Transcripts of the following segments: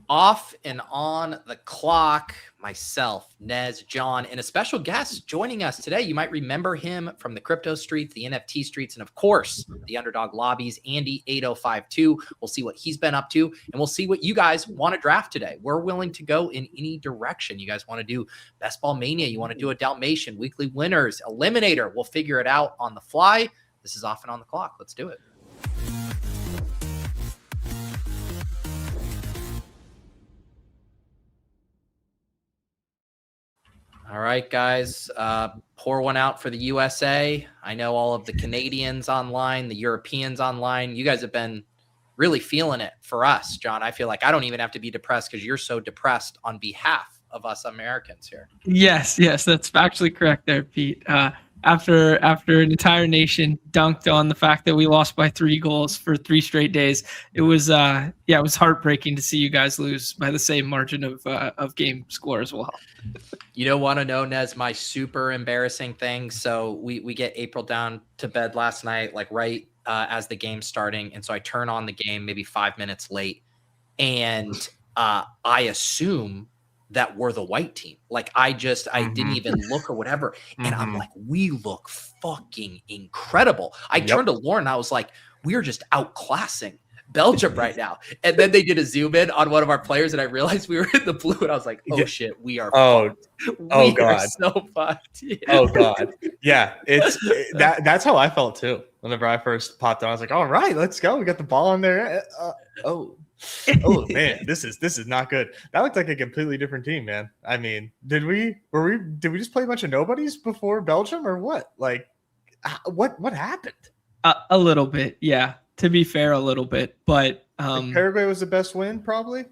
Off and on the clock, myself, Nez, John, and a special guest joining us today. You might remember him from the crypto streets, the NFT streets, and of course, the underdog lobbies, Andy8052. We'll see what he's been up to, and we'll see what you guys want to draft today. We're willing to go in any direction. You guys want to do Best Ball Mania, you want to do a Dalmation, weekly winners, Eliminator. We'll figure it out on the fly. This is Off and on the clock. Let's do it. All right, guys, pour one out for the USA. I know all of the Canadians online, the Europeans online. You guys have been really feeling it for us, John. I feel like I don't even have to be depressed because you're so depressed on behalf of us Americans here. Yes, that's actually correct there, Pete. After an entire nation dunked on the fact that we lost by 3 goals for 3 straight days, it was it was heartbreaking to see you guys lose by the same margin of game score as well. You don't want to know, Nez, my super embarrassing thing. So we get April down to bed last night, like right as the game's starting, and so I turn on the game maybe 5 minutes late, and I assume that we're the white team. Like I didn't even look or whatever. And I'm like, we look fucking incredible. I turned to Lauren. I was like, we are just outclassing Belgium right now. And then they did a zoom in on one of our players and I realized we were in the blue and I was like, oh shit, we are fucked. We are so fucked. Yeah. Oh God. Yeah. That's how I felt too. Whenever I first popped on, I was like, all right, let's go. We got the ball in there. Oh man, this is not good. That looked like a completely different team, man. I mean, did we just play a bunch of nobodies before Belgium or what? Like, what happened? A little bit, yeah. To be fair, a little bit, but Paraguay was the best win, probably.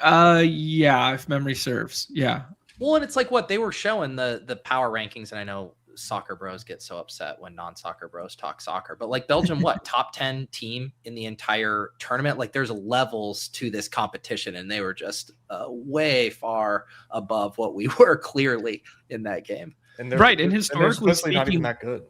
Yeah, if memory serves, yeah. Well, and it's like what they were showing the power rankings, and I know soccer bros get so upset when non-soccer bros talk soccer, but like Belgium, what, top 10 team in the entire tournament? Like there's levels to this competition and they were just way far above what we were clearly in that game. And right. And historically speaking, not even that good.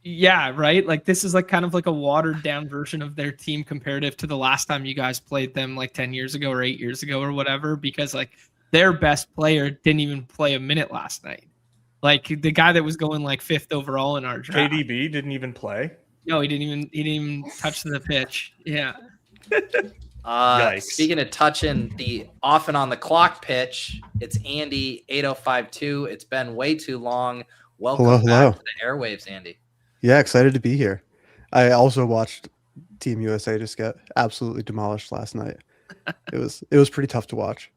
Yeah. Right. Like this is like kind of like a watered down version of their team comparative to the last time you guys played them like 10 years ago or 8 years ago or whatever, because like their best player didn't even play a minute last night. Like the guy that was going like 5th overall in our draft. KDB didn't even play. No, he didn't even touch the pitch. Yeah. Speaking of touching the off and on the clock pitch, it's Andy8052. It's been way too long. Welcome back to the airwaves, Andy. Yeah, excited to be here. I also watched Team USA just get absolutely demolished last night. It was pretty tough to watch.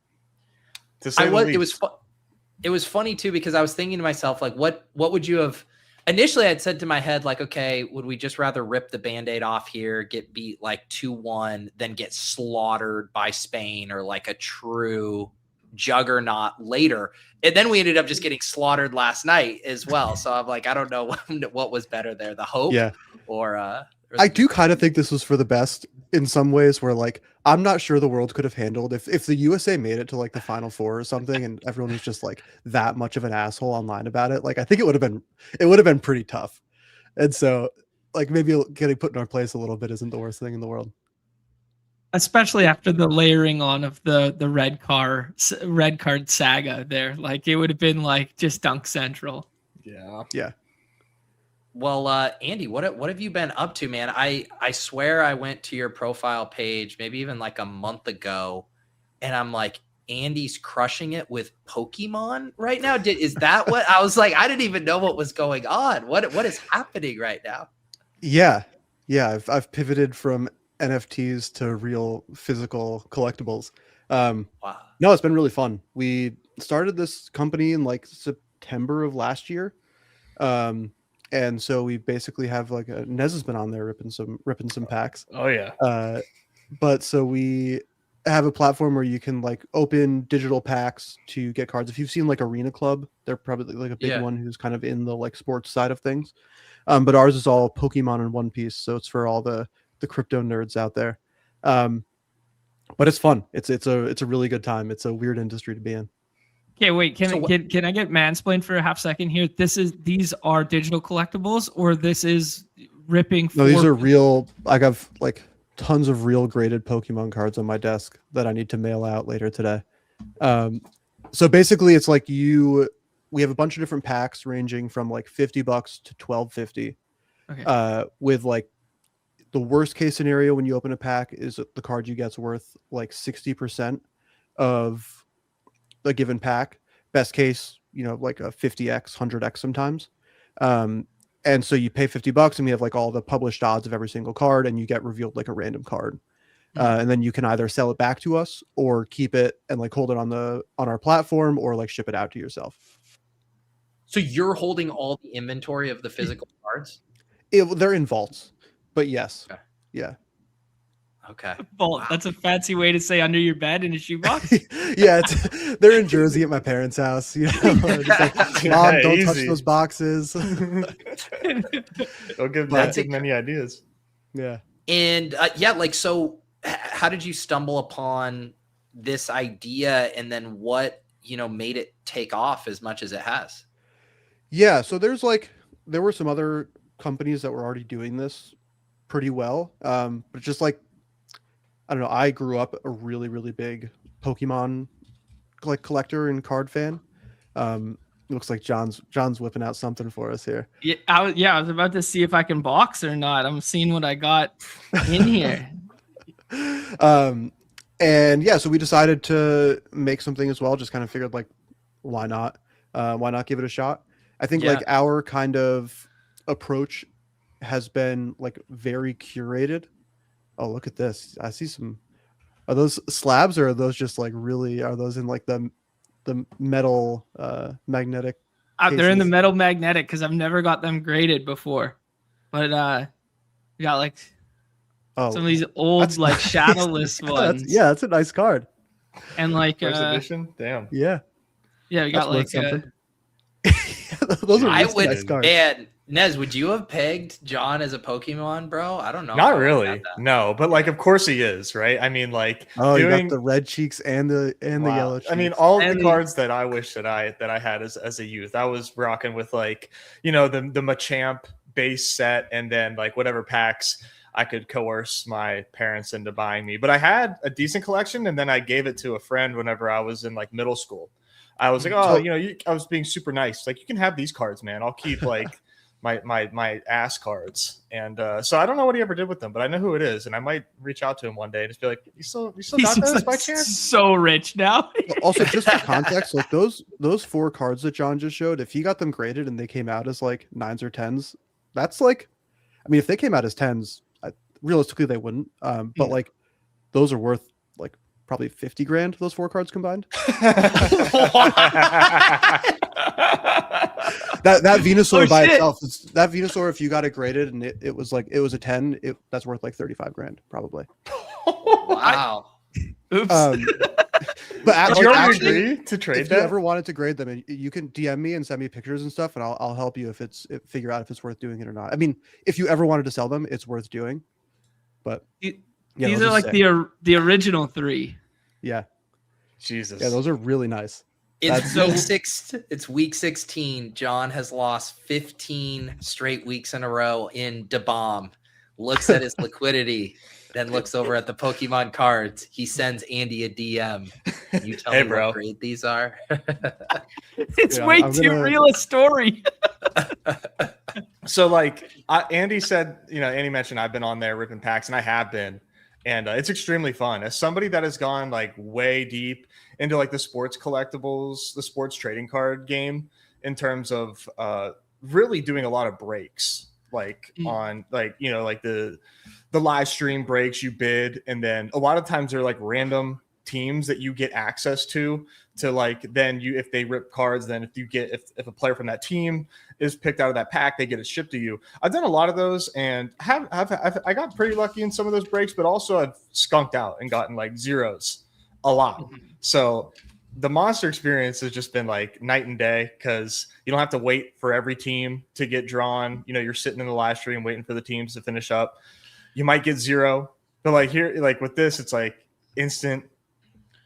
It was funny too, because I was thinking to myself, like, what would you have initially? I'd said to my head, like, okay, would we just rather rip the Band-Aid off here, get beat like 2-1, then get slaughtered by Spain or like a true juggernaut later? And then we ended up just getting slaughtered last night as well. So I'm like, I don't know what was better there, the hope or I do kind of think this was for the best in some ways, where like I'm not sure the world could have handled if the USA made it to like the Final Four or something and everyone was just like that much of an asshole online about it. Like I think it would have been pretty tough. And so like maybe getting put in our place a little bit isn't the worst thing in the world. Especially after the layering on of the red card saga there. Like it would have been like just dunk central. Yeah. Yeah. Well, Andy, what have you been up to, man? I swear I went to your profile page maybe even like a month ago, and I'm like, Andy's crushing it with Pokemon right now. Is that what I was like? I didn't even know what was going on. What is happening right now? Yeah. I've pivoted from NFTs to real physical collectibles. Wow. No, it's been really fun. We started this company in like September of last year. And so we basically have like Nez has been on there ripping some packs. Oh yeah. But so we have a platform where you can like open digital packs to get cards. If you've seen like Arena Club, they're probably like a big one who's kind of in the like sports side of things. But ours is all Pokemon and One Piece, so it's for all the crypto nerds out there. But it's fun. It's a really good time. It's a weird industry to be in. Okay, wait. Can I get mansplained for a half second here? These are digital collectibles, or this is ripping? No, these are real. I have like tons of real graded Pokemon cards on my desk that I need to mail out later today. So basically, it's like we have a bunch of different packs ranging from like $50 to $12.50. Okay. With like the worst case scenario when you open a pack is that the card you get's worth like 60% of a given pack. Best case, like a 50x, 100x sometimes. And so you pay $50 and we have like all the published odds of every single card, and you get revealed like a random card. And then you can either sell it back to us or keep it and like hold it on our platform, or like ship it out to yourself. So you're holding all the inventory of the physical cards? They're in vaults, but yes. Okay. Yeah. Okay. Vault. Wow. That's a fancy way to say under your bed in a shoebox. Yeah, they're in Jersey at my parents' house. Just like, Mom, don't touch those boxes. Don't give many ideas. Yeah. And so how did you stumble upon this idea, and then what made it take off as much as it has? Yeah, so there were some other companies that were already doing this pretty well, but just like, I don't know, I grew up a really, really big Pokemon collector and card fan. Looks like John's whipping out something for us here. Yeah, I was about to see if I can box or not. I'm seeing what I got in here. And yeah, so we decided to make something as well. Just kind of figured like, why not? Why not give it a shot? I think like our kind of approach has been like very curated. Oh, look at this. I see some. Are those slabs, or are those just like really, are those in like the metal magnetic cases? They're in the metal magnetic because I've never got them graded before. But we got like some of these old like shadowless ones. That's a nice card. And like first edition? Damn. Yeah. Yeah, we got like those are really nice cards. Man, Nez, would you have pegged John as a Pokemon, bro? I don't know. Not really. No, but like, of course he is, right? I mean, like, you got the red cheeks and the yellow cheeks. I mean, all the cards that I wish that I had as a youth. I was rocking with like, the Machamp base set, and then like whatever packs I could coerce my parents into buying me. But I had a decent collection, and then I gave it to a friend whenever I was in like middle school. I was like, I was being super nice. Like, you can have these cards, man. I'll keep like my ass cards. And so I don't know what he ever did with them, but I know who it is, and I might reach out to him one day and just be like, you still got those by chance? So rich now. Also, just for context, like those 4 cards that John just showed, if he got them graded and they came out as like 9s or 10s, that's like, I mean, if they came out as 10s, realistically they wouldn't. But like, those are worth like probably 50 grand, those 4 cards combined. that Venusaur by itself, that Venusaur, if you got it graded and it was a 10, that's worth like 35 grand probably. Wow. Oops. But actually, agree to trade if you ever wanted to grade them, you can DM me and send me pictures and stuff, and I'll help you figure out if it's worth doing it or not. I mean, if you ever wanted to sell them, it's worth doing. But these are like the original 3. Yeah. Jesus. Yeah, those are really nice. It's week 16. John has lost 15 straight weeks in a row in DeBomb. Looks at his liquidity, then looks over at the Pokemon cards. He sends Andy a DM. You tell me what grade these are. It's way too real a story. So like Andy said, Andy mentioned I've been on there ripping packs, and I have been. And it's extremely fun. As somebody that has gone like way deep into like the sports collectibles, the sports trading card game, in terms of really doing a lot of breaks, like on like, like the live stream breaks you bid. And then a lot of times they're like random teams that you get access to like, then if they rip cards, then if a player from that team is picked out of that pack, they get it shipped to you. I've done a lot of those, and I got pretty lucky in some of those breaks, but also I've skunked out and gotten like zeros a lot. So the Monster experience has just been like night and day, because you don't have to wait for every team to get drawn. You're sitting in the live stream waiting for the teams to finish up. You might get 0, but like here, like with this, it's like instant.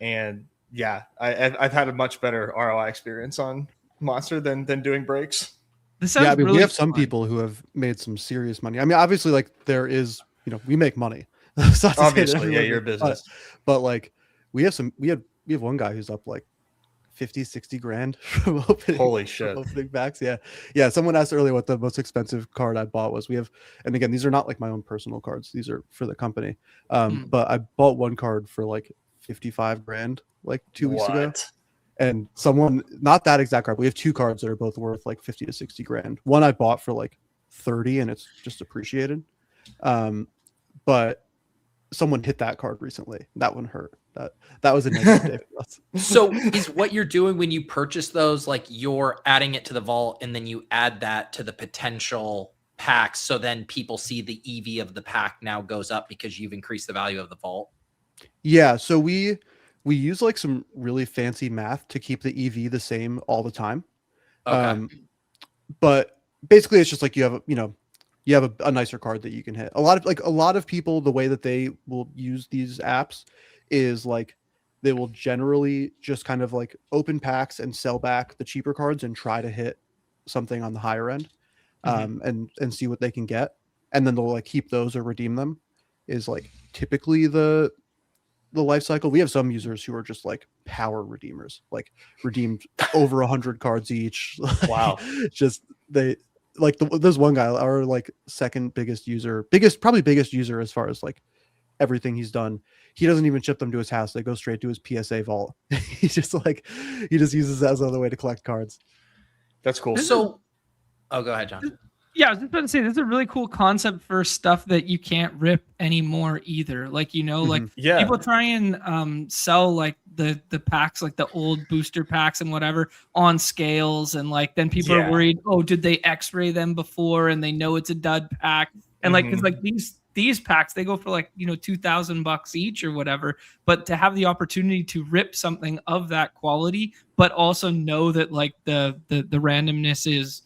And yeah, I've had a much better ROI experience on Monster than doing breaks. Yeah, I mean, we have some people who have made some serious money. I mean, obviously, like there is, we make money. It's not to say that Obviously, yeah, everyone you're a is, business. but like we have one guy who's up like 50-60 grand from opening, Holy shit. opening packs. Yeah, someone asked earlier what the most expensive card I bought was. We have, and again, these are not like my own personal cards, these are for the company, but I bought one card for like 55 grand like 2 weeks ago, and someone, not that exact card, but we have two cards that are both worth like 50 to 60 grand. One I bought for like 30 and it's just appreciated, but someone hit that card recently. That one hurt. That was a negative day for us. So is what you're doing when you purchase those, like you're adding it to the vault and then you add that to the potential packs, so then people see the EV of the pack now goes up because you've increased the value of the vault? Yeah, so we use like some really fancy math to keep the EV the same all the time. Okay. But basically it's just like you have a nicer card that you can hit. A lot of people, the way that they will use these apps is like they will generally just kind of like open packs and sell back the cheaper cards and try to hit something on the higher end, and see what they can get, and then they'll like keep those or redeem them, is like typically the life cycle. We have some users who are just like power redeemers, like redeemed over 100 cards each. Wow. Just they like there's one guy, our like second biggest user, probably biggest user as far as like everything he's done. He doesn't even ship them to his house. They go straight to his PSA vault. He just uses that as another way to collect cards. That's cool. So, go ahead, John. Yeah, I was just about to say, this is a really cool concept for stuff that you can't rip anymore either. Like, like people try and sell like the packs, like the old booster packs and whatever, on scales, and like then people are worried, oh, did they X-ray them before and they know it's a dud pack? And like, because like these packs, they go for like $2,000 each or whatever. But to have the opportunity to rip something of that quality, but also know that like the randomness is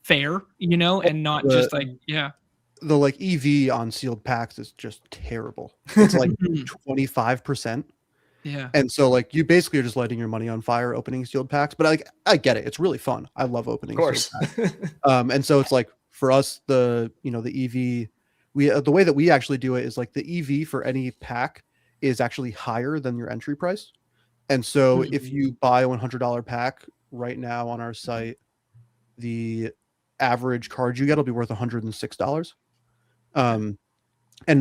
fair, and not just like the like EV on sealed packs is just terrible. It's like 25%. Yeah. And so like you basically are just lighting your money on fire opening sealed packs. But like I get it. It's really fun. I love opening. Of course. Sealed packs. And so it's like for us, the EV, the way that we actually do it is like the EV for any pack is actually higher than your entry price. And so if you buy a $100 pack right now on our site, the average card you get will be worth $106. And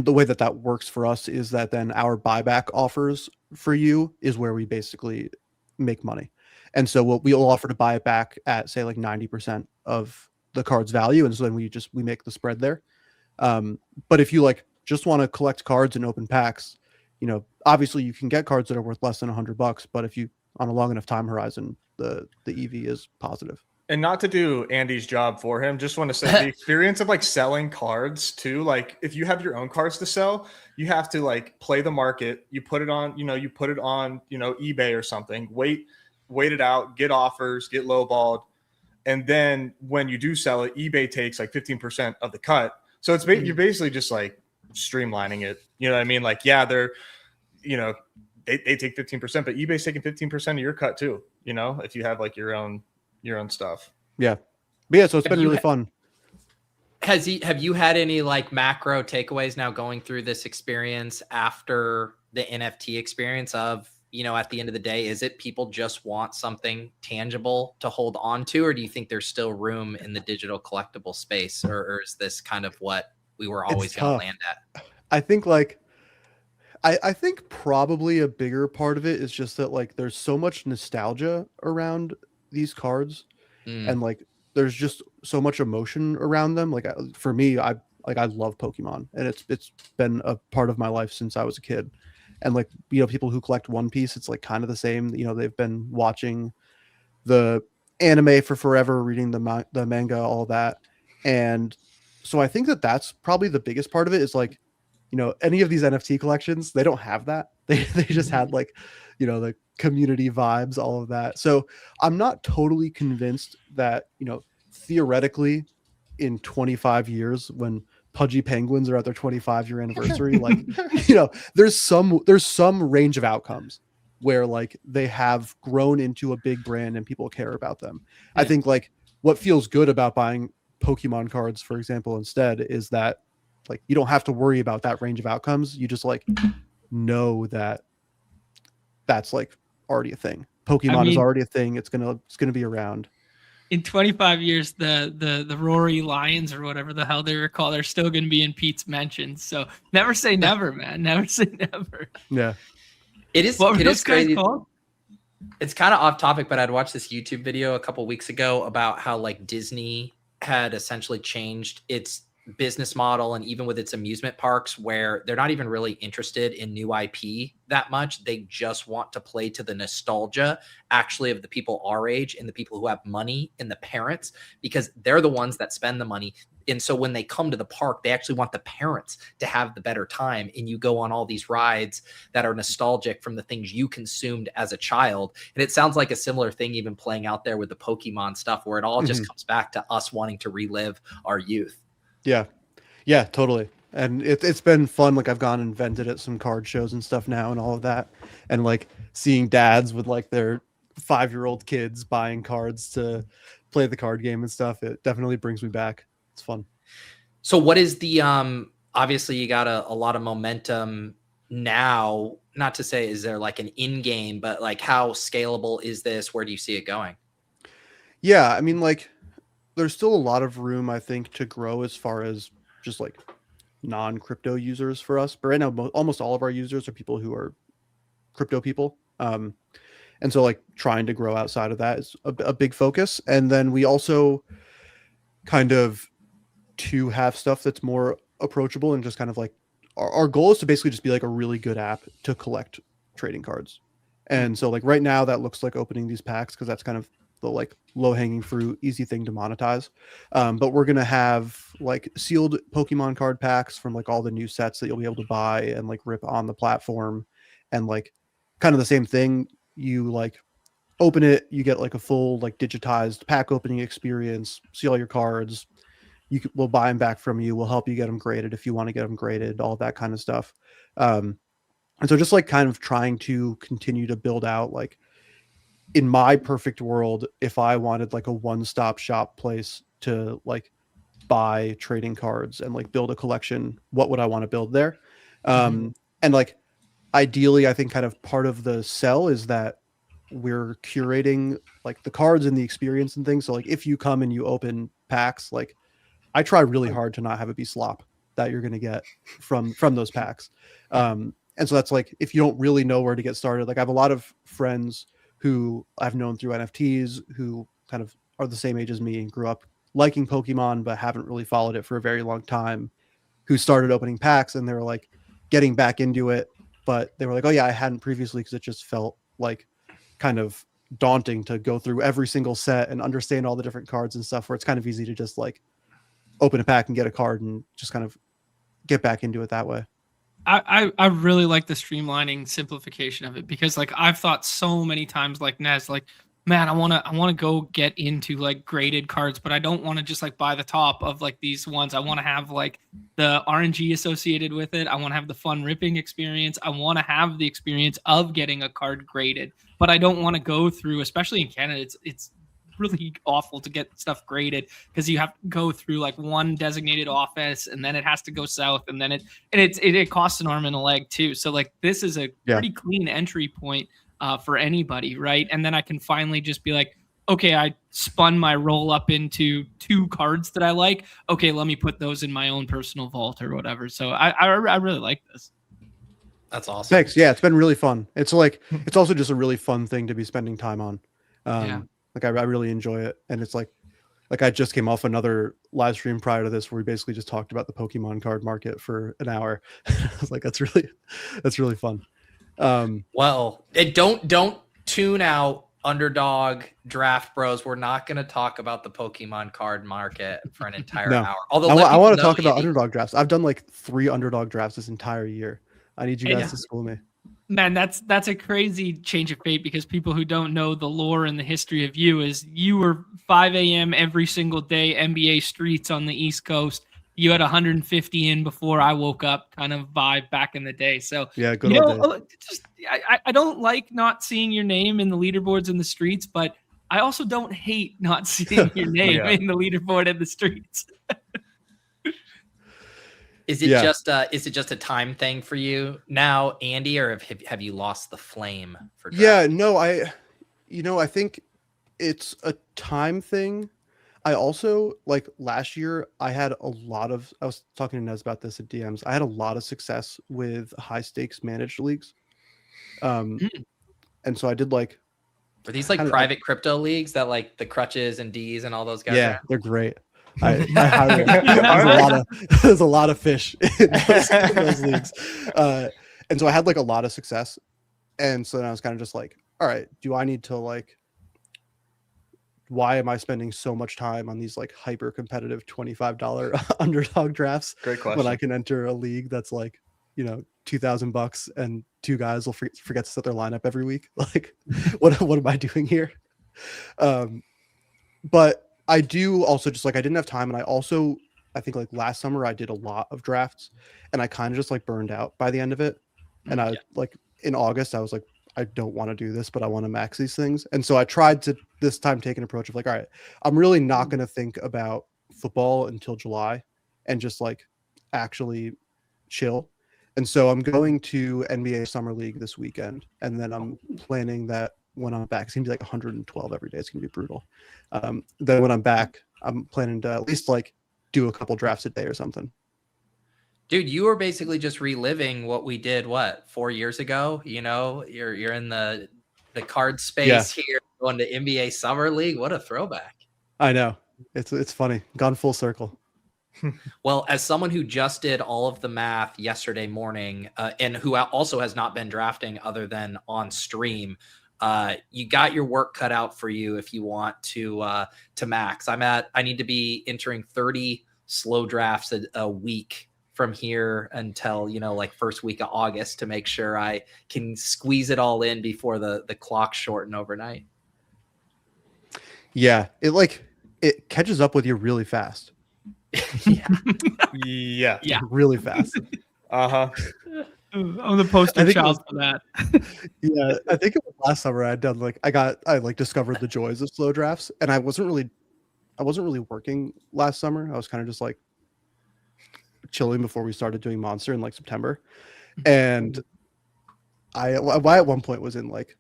the way that works for us is that then our buyback offers for you is where we basically make money. And so we'll offer to buy it back at say like 90% of the card's value, and so then we make the spread there. But if you like just want to collect cards and open packs, obviously you can get cards that are worth less than $100, but if you on a long enough time horizon, the EV is positive. And not to do Andy's job for him, just want to say the experience of like selling cards too. Like if you have your own cards to sell, you have to like play the market. You put it on, eBay or something, wait it out, get offers, get lowballed. And then when you do sell it, eBay takes like 15% of the cut. So it's you're basically just like streamlining it. You know what I mean? Like, yeah, they're, they take 15%, but eBay's taking 15% of your cut too, if you have like your own stuff. Yeah. But yeah, so it's been really fun. Have you had any like macro takeaways now going through this experience after the NFT experience of, at the end of the day, is it people just want something tangible to hold on to, or do you think there's still room in the digital collectible space, or is this kind of what we were always going to land at? I think like, I think probably a bigger part of it is just that like there's so much nostalgia around these cards, and like there's just so much emotion around them. Like for me, I love Pokemon, and it's been a part of my life since I was a kid. And like people who collect One Piece, it's like kind of the same. They've been watching the anime for forever, reading the manga, all that. And so I think that's probably the biggest part of it is like, any of these NFT collections, they don't have that. They just had like, the community vibes, all of that. So I'm not totally convinced that, theoretically in 25 years when Pudgy Penguins are at their 25-year anniversary, like, there's some range of outcomes where like they have grown into a big brand and people care about them. Yeah. I think like what feels good about buying Pokemon cards, for example, instead is that like you don't have to worry about that range of outcomes. You just like know that that's like already a thing. Pokemon is already a thing. It's gonna be around. In 25 years, the Rory Lions or whatever the hell they were called, they're still going to be in Pete's mentions. So never say never, man. Never say never. Yeah. It is. What were those crazy. guys called? It's kind of off topic, but I'd watched this YouTube video a couple weeks ago about how like Disney had essentially changed its business model, and even with its amusement parks, where they're not even really interested in new IP that much. They just want to play to the nostalgia actually of the people our age and the people who have money and the parents, because they're the ones that spend the money. And so when they come to the park, they actually want the parents to have the better time. And you go on all these rides that are nostalgic from the things you consumed as a child. And it sounds like a similar thing even playing out there with the Pokemon stuff, where it all just comes back to us wanting to relive our youth. Yeah, totally. And it's been fun. Like I've gone and vented at some card shows and stuff now and all of that. And like seeing dads with like their 5-year-old kids buying cards to play the card game and stuff. It definitely brings me back. It's fun. So what is the, obviously you got a lot of momentum now, not to say, is there like an in-game, but like how scalable is this? Where do you see it going? Yeah. I mean, like there's still a lot of room, I think, to grow as far as just like non-crypto users for us. But right now, almost all of our users are people who are crypto people. And so like trying to grow outside of that is a big focus. And then we also kind of to have stuff that's more approachable and just kind of like our goal is to basically just be like a really good app to collect trading cards. And so like right now that looks like opening these packs because that's kind of the like low hanging fruit, easy thing to monetize. But we're going to have like sealed Pokemon card packs from like all the new sets that you'll be able to buy and like rip on the platform. And like kind of the same thing. You like open it, you get like a full like digitized pack opening experience, see all your cards. We'll buy them back from you. We'll help you get them graded if you want to get them graded, all that kind of stuff. And so just like kind of trying to continue to build out like, in my perfect world, if I wanted like a one-stop shop place to like buy trading cards and like build a collection, what would I want to build there? And like ideally, I think kind of part of the sell is that we're curating like the cards and the experience and things. So like if you come and you open packs, like I try really hard to not have it be slop that you're going to get from those packs. And so that's like if you don't really know where to get started, like I have a lot of friends who I've known through NFTs who kind of are the same age as me and grew up liking Pokemon, but haven't really followed it for a very long time, who started opening packs and they were like getting back into it. But they were like, oh yeah, I hadn't previously because it just felt like kind of daunting to go through every single set and understand all the different cards and stuff, where it's kind of easy to just like open a pack and get a card and just kind of get back into it that way. I really like the streamlining simplification of it, because like I've thought so many times like Nez, like, man, I want to go get into like graded cards, but I don't want to just like buy the top of like these ones. I want to have like the RNG associated with it. I want to have the fun ripping experience. I want to have the experience of getting a card graded, but I don't want to go through, especially in Canada, it's really awful to get stuff graded because you have to go through like one designated office and then it has to go south and then it costs an arm and a leg too. So like this is a pretty clean entry point for anybody, right? And then I can finally just be like, okay, I spun my roll up into 2 cards that I like. Okay, let me put those in my own personal vault or whatever. So I really like this. That's awesome. Thanks. Yeah, it's been really fun. It's like it's also just a really fun thing to be spending time on. Like I really enjoy it, and it's like I just came off another live stream prior to this where we basically just talked about the Pokemon card market for an hour. I was like, that's really fun. Well, don't tune out Underdog Draft Bros. We're not going to talk about the Pokemon card market for an entire hour. Although I want to talk about Underdog drafts. I've done like 3 Underdog drafts this entire year. I need you guys to school me. Man, that's a crazy change of fate, because people who don't know the lore and the history of you is you were 5 a.m. every single day, NBA streets on the East Coast. You had 150 in before I woke up kind of vibe back in the day. So yeah, good old days. I don't like not seeing your name in the leaderboards in the streets, but I also don't hate not seeing your name in the leaderboard in the streets. Is it just a time thing for you now, Andy, or have you lost the flame for draft? Yeah, no, I think it's a time thing. I also, like, last year I was talking to Nez about this at DMs. I had a lot of success with high stakes managed leagues. And so I did like, Are these like private crypto leagues that like the Crutches and D's and all those guys? Yeah, they're great. I highly there's a lot of fish in those leagues. And so I had like a lot of success. And so then I was kind of just like, all right, do I need to like, why am I spending so much time on these like hyper competitive $25 underdog drafts? Great question. When I can enter a league that's like, $2,000 and two guys will forget to set their lineup every week. Like, what am I doing here? But I do also just like, I didn't have time. And I think like last summer I did a lot of drafts and I kind of just like burned out by the end of it. And I like in August, I was like, I don't want to do this, but I want to max these things. And so I tried to this time take an approach of like, all right, I'm really not going to think about football until July and just like actually chill. And so I'm going to NBA Summer League this weekend. And then I'm planning that when I'm back, it's gonna be like 112 every day. It's gonna be brutal. Then when I'm back, I'm planning to at least like do a couple drafts a day or something. Dude, you were basically just reliving what we did 4 years ago. You're in the card space here, going to NBA Summer League. What a throwback. I know. It's funny. Gone full circle. Well, as someone who just did all of the math yesterday morning, and who also has not been drafting other than on stream, you got your work cut out for you if you want to max. I need to be entering 30 slow drafts a week from here until like first week of August to make sure I can squeeze it all in before the clock shorten overnight. Yeah, it catches up with you really fast. Yeah, really fast. I'm the poster child for that. Yeah, I think it was last summer I had done I discovered the joys of slow drafts, and I wasn't really working last summer. I was kind of just like chilling before we started doing Monster in like September, and I at one point was in like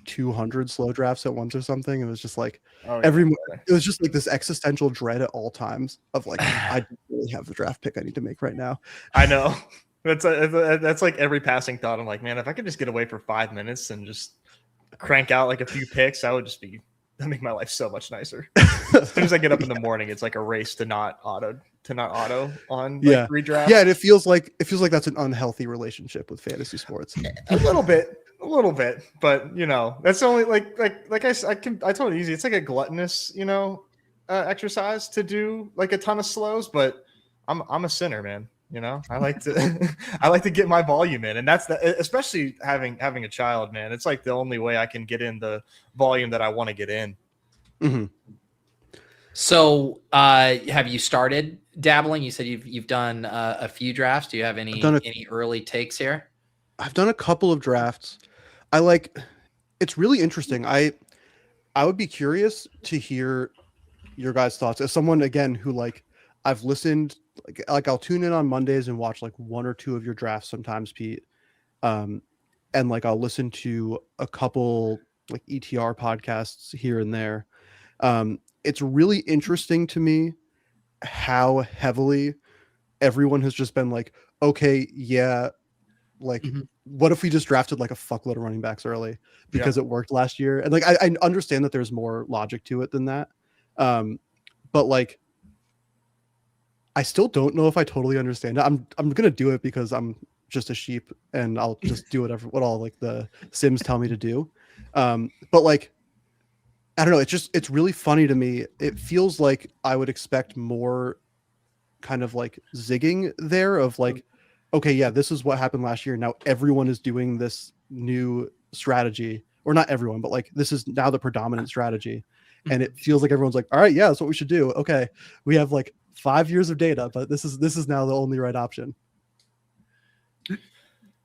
200 slow drafts at once or something. It was just like it was just like this existential dread at all times of like I don't really have the draft pick I need to make right now. I know. That's like every passing thought. I'm like, man, if I could just get away for 5 minutes and just crank out like a few picks, that'd make my life so much nicer. As soon as I get up in the morning, it's like a race to not auto on redraft. Yeah, and it feels like that's an unhealthy relationship with fantasy sports. A little bit, but that's only like I told you easy. It's like a gluttonous, exercise to do like a ton of slows, but I'm a sinner, man. I like to get my volume in, and that's especially having a child, man. It's like the only way I can get in the volume that I want to get in. Mm-hmm. So, have you started dabbling? You said you've done a few drafts. Do you have any early takes here? I've done a couple of drafts. It's really interesting. I would be curious to hear your guys' thoughts as someone again who like I've listened. Like I'll tune in on Mondays and watch like one or two of your drafts sometimes, Pete. And like I'll listen to a couple like ETR podcasts here and there. It's really interesting to me how heavily everyone has just been like, okay, yeah, like what if we just drafted like a fuckload of running backs early because it worked last year? And like I understand that there's more logic to it than that. But like I still don't know if I totally understand it. I'm gonna do it because I'm just a sheep and I'll just do what all like the Sims tell me to do. But like I don't know, it's really funny to me. It feels like I would expect more kind of like zigging there of like, okay, yeah, this is what happened last year. Now everyone is doing this new strategy, or not everyone, but like this is now the predominant strategy. And it feels like everyone's like, all right, yeah, that's what we should do. Okay, we have like 5 years of data, but this is now the only right option.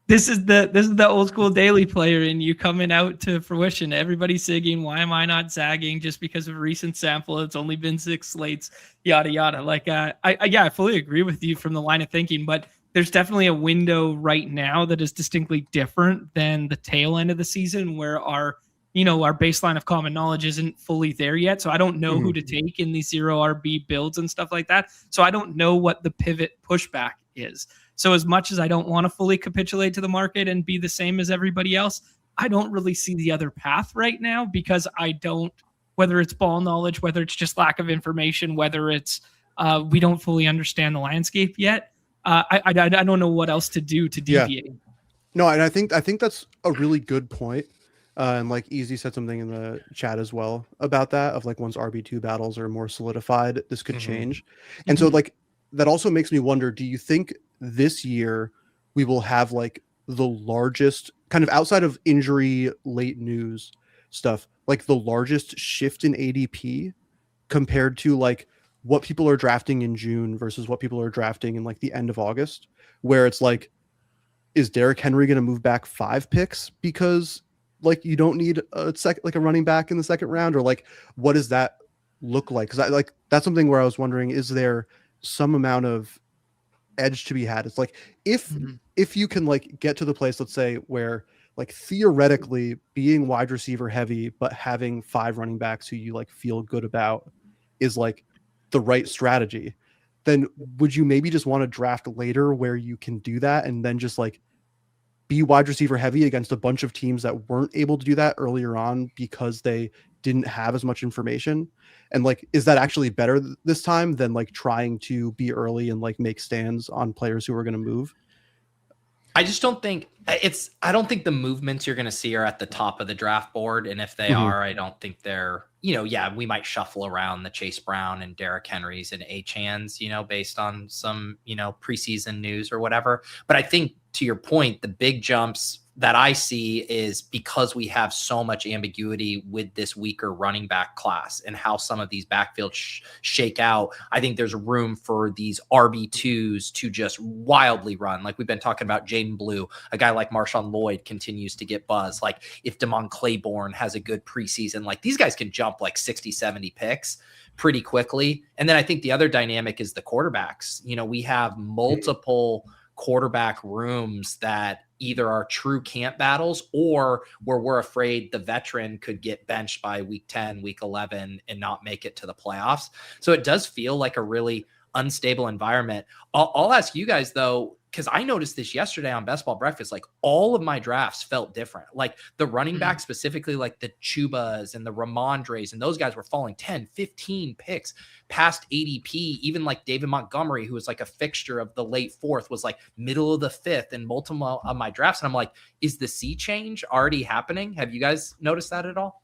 This is the old school daily player and you coming out to fruition. Everybody's zigging. Why am I not zagging? Just because of recent sample, it's only been 6 slates, yada yada. Like I fully agree with you from the line of thinking, but there's definitely a window right now that is distinctly different than the tail end of the season where our baseline of common knowledge isn't fully there yet. So I don't know who to take in these 0 RB builds and stuff like that. So I don't know what the pivot pushback is. So as much as I don't want to fully capitulate to the market and be the same as everybody else, I don't really see the other path right now because whether it's ball knowledge, whether it's just lack of information, whether it's we don't fully understand the landscape yet. I don't know what else to do to deviate. Yeah. No, and I think that's a really good point. And like Easy said something in the chat as well about that, of like once RB2 battles are more solidified, this could change. And so like that also makes me wonder, do you think this year we will have like the largest kind of outside of injury late news stuff, like the largest shift in ADP compared to like what people are drafting in June versus what people are drafting in like the end of August, where it's like, is Derrick Henry going to move back 5 picks because like you don't need a running back in the second round, or like what does that look like? Because that's something where I was wondering, is there some amount of edge to be had? It's like if you can like get to the place, let's say, where like theoretically being wide receiver heavy but having 5 running backs who you like feel good about is like the right strategy, then would you maybe just want to draft later where you can do that and then just like be wide receiver heavy against a bunch of teams that weren't able to do that earlier on because they didn't have as much information? And like, is that actually better this time than like trying to be early and like make stands on players who are going to move? I just don't think I don't think the movements you're going to see are at the top of the draft board. And if they are, I don't think they're, we might shuffle around the Chase Brown and Derrick Henrys and Achans, based on some, preseason news or whatever. But I think to your point, the big jumps that I see is because we have so much ambiguity with this weaker running back class and how some of these backfields shake out. I think there's room for these RB2s to just wildly run. Like we've been talking about Jaden Blue, a guy like Marshawn Lloyd continues to get buzz. Like if Damon Claiborne has a good preseason, like these guys can jump like 60, 70 picks pretty quickly. And then I think the other dynamic is the quarterbacks. We have multiple quarterback rooms that either are true camp battles or where we're afraid the veteran could get benched by week 10, week 11 and not make it to the playoffs. So it does feel like a really unstable environment. I'll ask you guys though, because I noticed this yesterday on Best Ball Breakfast, like all of my drafts felt different. Like the running back specifically, like the Chubas and the Ramondres, and those guys were falling 10, 15 picks past ADP. Even like David Montgomery, who was like a fixture of the late 4th, was like middle of the 5th in multiple of my drafts. And I'm like, is the sea change already happening? Have you guys noticed that at all?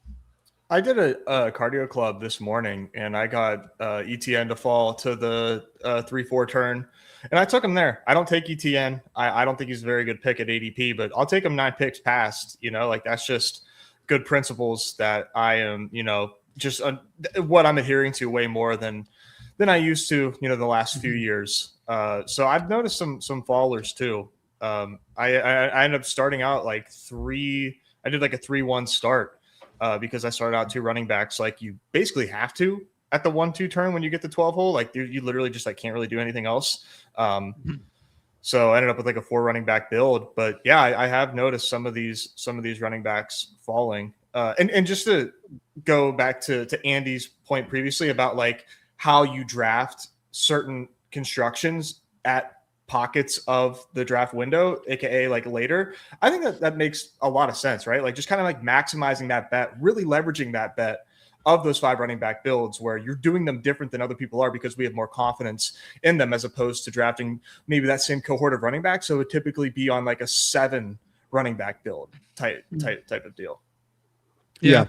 I did a cardio club this morning, and I got ETN to fall to the 3-4 turn, and I took him there. I don't take ETN. I don't think he's a very good pick at ADP, but I'll take him 9 picks past. Like that's just good principles that I am, just what I'm adhering to way more than I used to, the last few years. So I've noticed some fallers too. I ended up starting out like I did like a 3-1 start. Because I started out 2 running backs. Like you basically have to at the 1-2 turn when you get the 12 hole, like you literally just like can't really do anything else. So I ended up with like a 4 running back build. But yeah, I have noticed some of these running backs falling. And just to go back to Andy's point previously about like how you draft certain constructions at pockets of the draft window, aka like later, I think that makes a lot of sense, right? Like just kind of like maximizing that bet, really leveraging that bet of those 5 running back builds where you're doing them different than other people are because we have more confidence in them, as opposed to drafting maybe that same cohort of running backs. So it would typically be on like a 7 running back build type of deal. Yeah.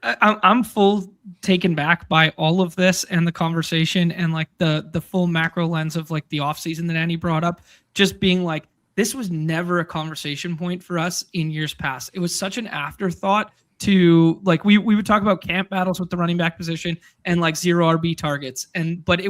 I'm full taken back by all of this and the conversation and like the full macro lens of like the offseason that Andy brought up, just being like, this was never a conversation point for us in years past. It was such an afterthought to like, we would talk about camp battles with the running back position and like 0 RB targets. But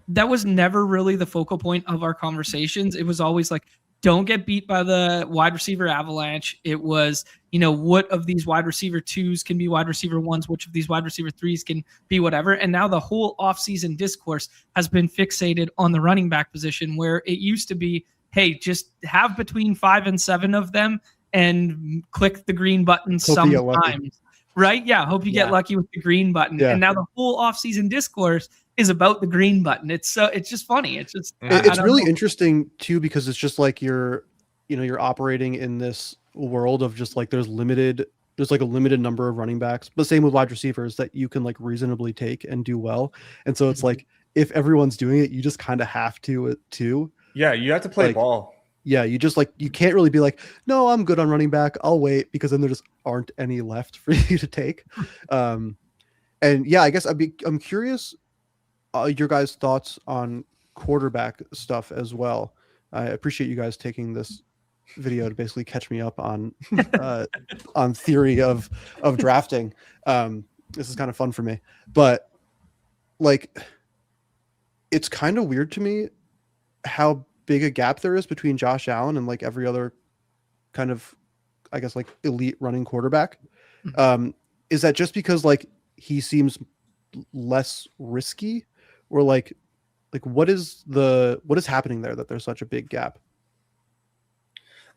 that was never really the focal point of our conversations. It was always like, don't get beat by the wide receiver avalanche. It was, what of these wide receiver 2s can be wide receiver 1s, which of these wide receiver 3s can be whatever. And now the whole offseason discourse has been fixated on the running back position, where it used to be, hey, just have between 5 and 7 of them and click the green button sometimes. Right? Yeah. Hope you get lucky with the green button. Yeah. And now the whole offseason discourse is about the green button. It's just funny. It's just, it's really interesting too, because it's just like you're operating in this world of just like there's like a limited number of running backs, but same with wide receivers that you can like reasonably take and do well. And so it's like, if everyone's doing it, you just kind of have to too. Yeah. You have to play ball. Yeah, you just like, you can't really be like, no, I'm good on running back, I'll wait, because then there just aren't any left for you to take. And yeah, I guess I'm curious your guys' thoughts on quarterback stuff as well. I appreciate you guys taking this video to basically catch me up on theory of drafting. This is kind of fun for me, but like, it's kind of weird to me how big a gap there is between Josh Allen and like every other kind of, I guess, like elite running quarterback. Is that just because like he seems less risky, or like what is happening there that there's such a big gap?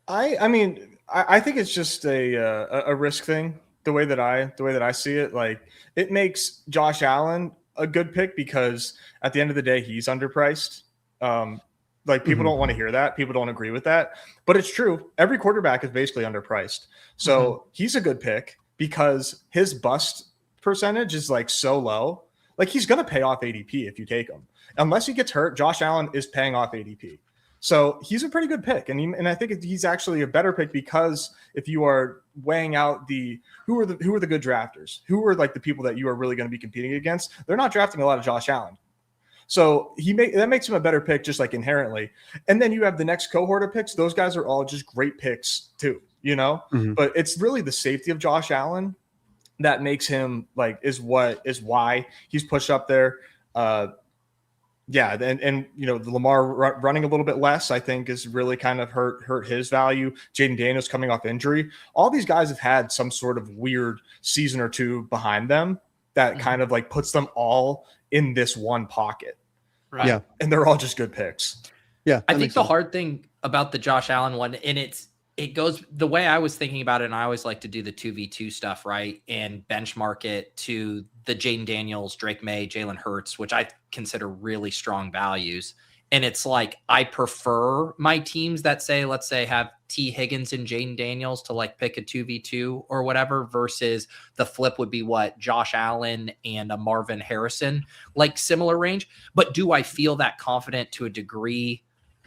I mean, I think it's just a risk thing. The way that I see it, like, it makes Josh Allen a good pick because at the end of the day, he's underpriced. Like, people don't want to hear that. People don't agree with that, but it's true. Every quarterback is basically underpriced. So he's a good pick because his bust percentage is like so low. Like, he's going to pay off ADP if you take him. Unless he gets hurt, Josh Allen is paying off ADP. So he's a pretty good pick. And I think he's actually a better pick because if you are weighing out who are the good drafters, who are like the people that you are really going to be competing against, they're not drafting a lot of Josh Allen. So that makes him a better pick just like inherently. And then you have the next cohort of picks. Those guys are all just great picks too, but it's really the safety of Josh Allen that makes him like, is why he's pushed up there. Yeah. And the Lamar running a little bit less, I think, is really kind of hurt his value. Jaden Daniels coming off injury. All these guys have had some sort of weird season or two behind them that kind of like puts them all in this one pocket. Right. Yeah. And they're all just good picks. Yeah. I think the hard thing about the Josh Allen one, and it goes the way I was thinking about it, and I always like to do the 2v2 stuff, right? And benchmark it to the Jaden Daniels, Drake May, Jalen Hurts, which I consider really strong values. And it's like, I prefer my teams that say, let's say, have T Higgins and Jaden Daniels to like pick a 2v2 or whatever, versus the flip would be what, Josh Allen and a Marvin Harrison, like similar range. But do I feel that confident to a degree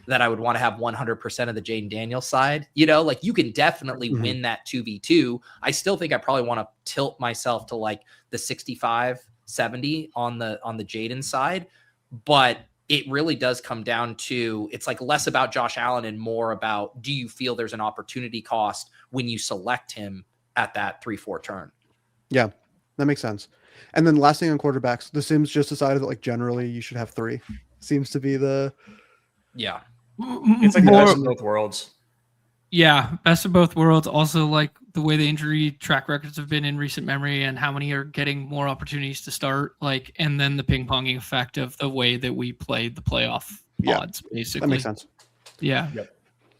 that I would want to have 100% of the Jaden Daniels side? Like, you can definitely win that 2v2. I still think I probably want to tilt myself to like the 65-70 on the Jaden side, but it really does come down to, it's like less about Josh Allen and more about, do you feel there's an opportunity cost when you select him at that 3-4 turn? Yeah, that makes sense. And then last thing on quarterbacks, the Sims just decided that like generally you should have 3. Seems to be the it's like the best of both worlds. Yeah, best of both worlds. Also, like the way the injury track records have been in recent memory and how many are getting more opportunities to start, like, and then the ping-ponging effect of the way that we played the playoff odds, basically. That makes sense. Yeah. Yep.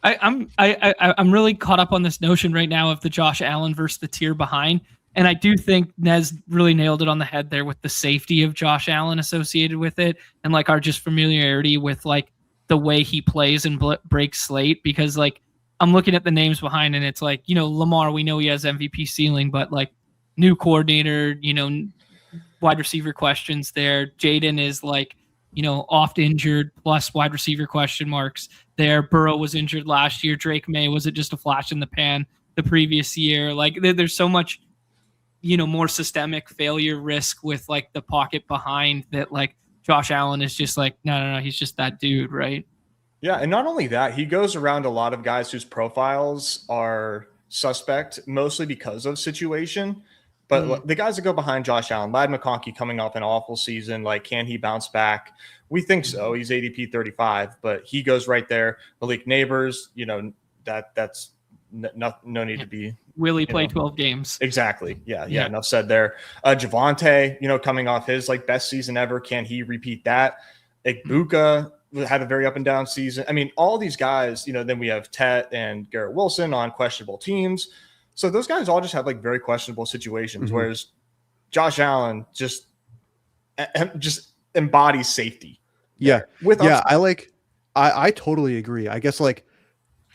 I'm really caught up on this notion right now of the Josh Allen versus the tier behind. And I do think Nez really nailed it on the head there with the safety of Josh Allen associated with it, and like our just familiarity with like the way he plays and breaks slate. Because like, I'm looking at the names behind, and it's like, Lamar, we know he has MVP ceiling, but like new coordinator, wide receiver questions there. Jaden is like, oft injured plus wide receiver question marks there. Burrow was injured last year. Drake May, was it just a flash in the pan the previous year? Like there's so much, more systemic failure risk with like the pocket behind that. Like Josh Allen is just like, no, he's just that dude, right? Yeah, and not only that, he goes around a lot of guys whose profiles are suspect, mostly because of situation. But the guys that go behind Josh Allen, Ladd McConkey coming off an awful season, like, can he bounce back? We think so. He's ADP 35, but he goes right there. Malik Neighbors, that's no need to be. Will he play 12 games? Exactly. Yeah. Enough said there. Javonte, coming off his like best season ever, can he repeat that? Igbuka had a very up and down season. I mean, all these guys, then we have Tet and Garrett Wilson on questionable teams. So those guys all just have like very questionable situations, whereas Josh Allen just embodies safety. Yeah. I totally agree. I guess like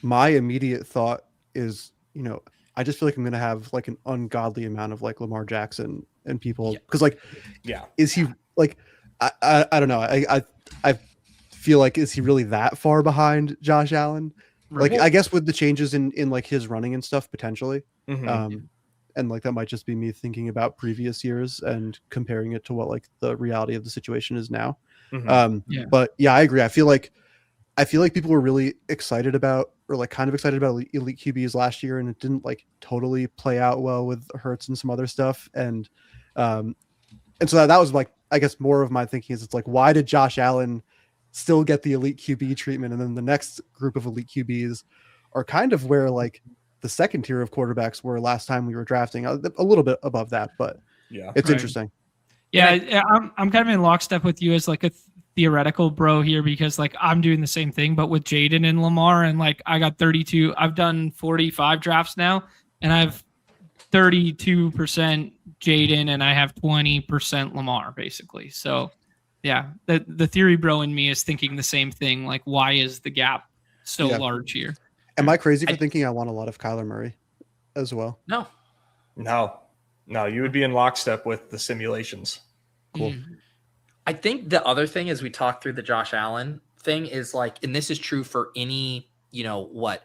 my immediate thought is, I just feel like I'm going to have like an ungodly amount of like Lamar Jackson and people. Cause like, is he like, I don't know. I feel like, is he really that far behind Josh Allen? Like, I guess with the changes in like his running and stuff potentially. And like, that might just be me thinking about previous years and comparing it to what like the reality of the situation is now. But yeah, I agree. I feel like people were really excited about, or like kind of excited about elite QBs last year, and it didn't like totally play out well with Hurts and some other stuff. And so that was like, I guess more of my thinking is, it's like, why did Josh Allen still get the elite QB treatment? And then the next group of elite QBs are kind of where like the second tier of quarterbacks were last time we were drafting, a little bit above that, but it's interesting. Yeah. I'm kind of in lockstep with you as like a theoretical bro here, because like I'm doing the same thing, but with Jaden and Lamar, and like I got 32, I've done 45 drafts now, and I have 32% Jaden and I have 20% Lamar basically. So yeah, the theory bro in me is thinking the same thing. Like, why is the gap so large here? Am I crazy for thinking I want a lot of Kyler Murray as well? No, you would be in lockstep with the simulations. Cool. I think the other thing as we talk through the Josh Allen thing is like, and this is true for any,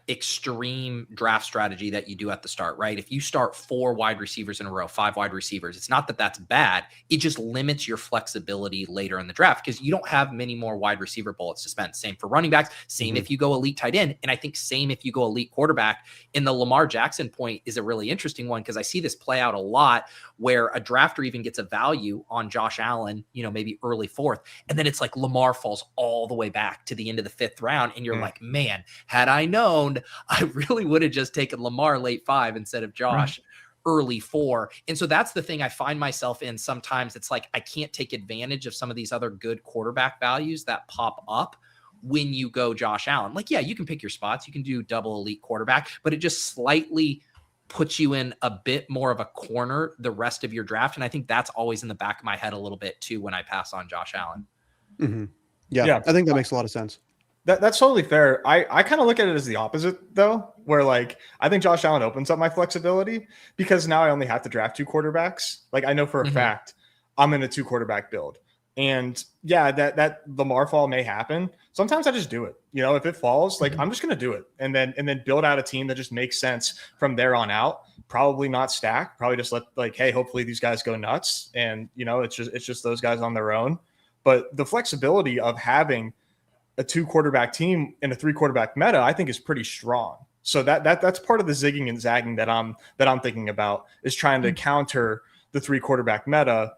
extreme draft strategy that you do at the start, right? If you start 4 wide receivers in a row, 5 wide receivers, it's not that that's bad. It just limits your flexibility later in the draft because you don't have many more wide receiver bullets to spend. Same for running backs. Same if you go elite tight end. And I think same if you go elite quarterback. And the Lamar Jackson point is a really interesting one because I see this play out a lot where a drafter even gets a value on Josh Allen, maybe early 4th. And then it's like Lamar falls all the way back to the end of the 5th round. And you're like, man, had I known, I really would have just taken Lamar late 5 instead of Josh early 4. And so that's the thing I find myself in sometimes. It's like I can't take advantage of some of these other good quarterback values that pop up when you go Josh Allen. Like, yeah, you can pick your spots. You can do double elite quarterback, but it just slightly puts you in a bit more of a corner the rest of your draft. And I think that's always in the back of my head a little bit too when I pass on Josh Allen. Yeah, I think that makes a lot of sense. That's totally fair. I kind of look at it as the opposite though, where like I think Josh Allen opens up my flexibility because now I only have to draft 2 quarterbacks. Like I know for a fact I'm in a 2 quarterback build. And yeah, that Lamar fall may happen. Sometimes I just do it. If it falls, like I'm just going to do it and then build out a team that just makes sense from there on out. Probably not stack, probably just let like, hey, hopefully these guys go nuts. And it's just those guys on their own. But the flexibility of having a 2 quarterback team in a 3 quarterback meta, I think is pretty strong. So that's part of the zigging and zagging that I'm thinking about, is trying to counter the 3 quarterback meta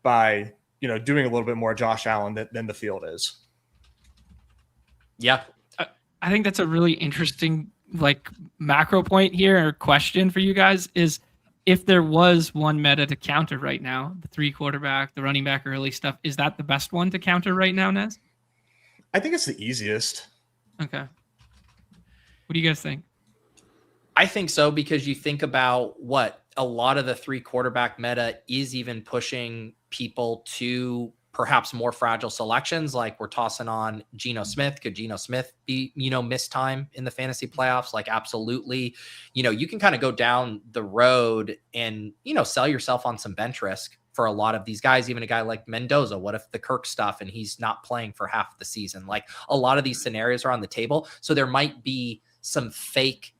by doing a little bit more Josh Allen than the field is. Yeah. I think that's a really interesting like macro point here, or question for you guys, is if there was one meta to counter right now, the 3 quarterback, the running back early stuff, is that the best one to counter right now, Nez? I think it's the easiest. Okay. What do you guys think? I think so, because you think about what a lot of the 3 quarterback meta is even pushing people to perhaps more fragile selections. Like we're tossing on Geno Smith. Could Geno Smith be, miss time in the fantasy playoffs? Like absolutely. You can kind of go down the road and, sell yourself on some bench risk for a lot of these guys, even a guy like Mendoza. What if the Kirk stuff and he's not playing for half the season? Like a lot of these scenarios are on the table. So there might be some fake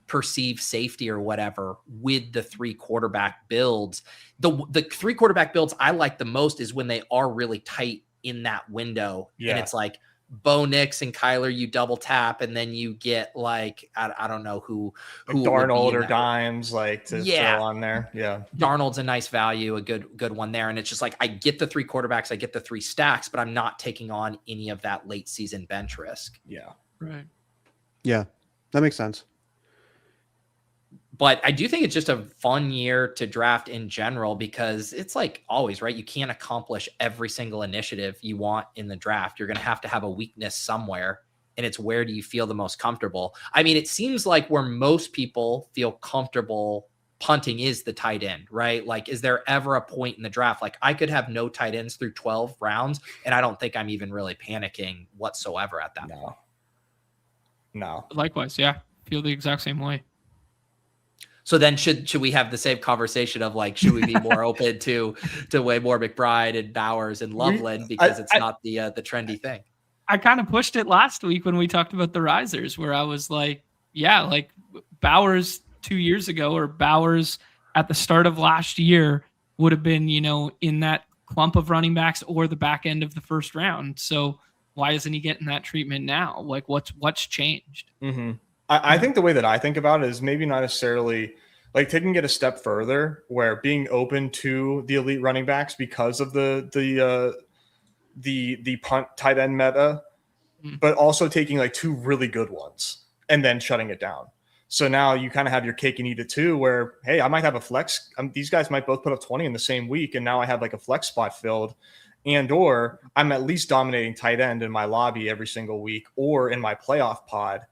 perceived safety or whatever with the 3 quarterback builds. The 3 quarterback builds I like the most is when they are really tight in that window. And it's like, Bo Nix and Kyler, you double tap, and then you get like I don't know who like Darnold or Dimes like to throw on there. Yeah, Darnold's a nice value, a good one there, and it's just like I get the 3 quarterbacks, I get the 3 stacks, but I'm not taking on any of that late season bench risk. Yeah, right. Yeah, that makes sense. But I do think it's just a fun year to draft in general because it's like always, right? You can't accomplish every single initiative you want in the draft. You're going to have a weakness somewhere, and it's where do you feel the most comfortable? I mean, it seems like where most people feel comfortable punting is the tight end, right? Like, is there ever a point in the draft? Like, I could have no tight ends through 12 rounds, and I don't think I'm even really panicking whatsoever at that point. No. Likewise, yeah. Feel the exact same way. So then should we have the same conversation of like, should we be more open to way more McBride and Bowers and Loveland because it's not the trendy thing? I kind of pushed it last week when we talked about the risers where I was like, yeah, like Bowers 2 years ago or Bowers at the start of last year would have been, in that clump of running backs or the back end of the first round. So why isn't he getting that treatment now? Like what's changed? Mm-hmm. I think the way that I think about it is maybe not necessarily like taking it a step further, where being open to the elite running backs because of the punt tight end meta, but also taking like 2 really good ones and then shutting it down. So now you kind of have your cake and eat it too, where, hey, I might have a flex. These guys might both put up 20 in the same week, and now I have like a flex spot filled, and or I'm at least dominating tight end in my lobby every single week or in my playoff pod.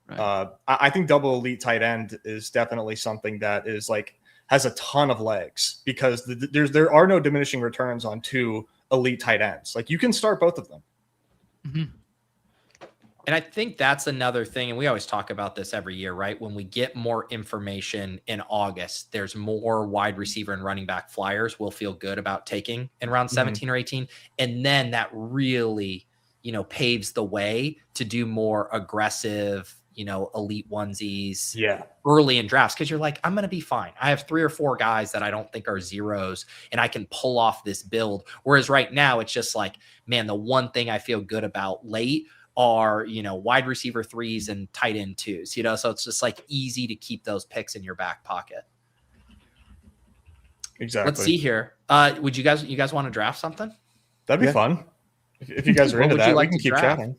Right. I think double elite tight end is definitely something that is like has a ton of legs because there are no diminishing returns on 2 elite tight ends. Like you can start both of them. Mm-hmm. And I think that's another thing. And we always talk about this every year, right? When we get more information in August, there's more wide receiver and running back flyers we'll feel good about taking in round 17 or 18. And then that really, paves the way to do more aggressive, elite onesies early in drafts. Cause you're like, I'm going to be fine. I have 3 or 4 guys that I don't think are zeros and I can pull off this build. Whereas right now it's just like, man, the one thing I feel good about late are, wide receiver 3s and tight end 2s, so it's just like easy to keep those picks in your back pocket. Exactly. Let's see here. Would you guys want to draft something? That'd be fun. If you guys are into that, we can keep chatting.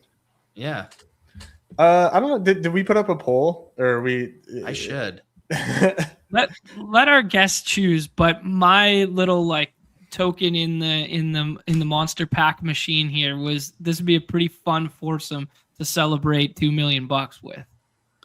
Yeah. I don't know. Did we put up a poll or I should. let our guests choose, but my little like token in the monster pack machine here was this would be a pretty fun foursome to celebrate $2 million with.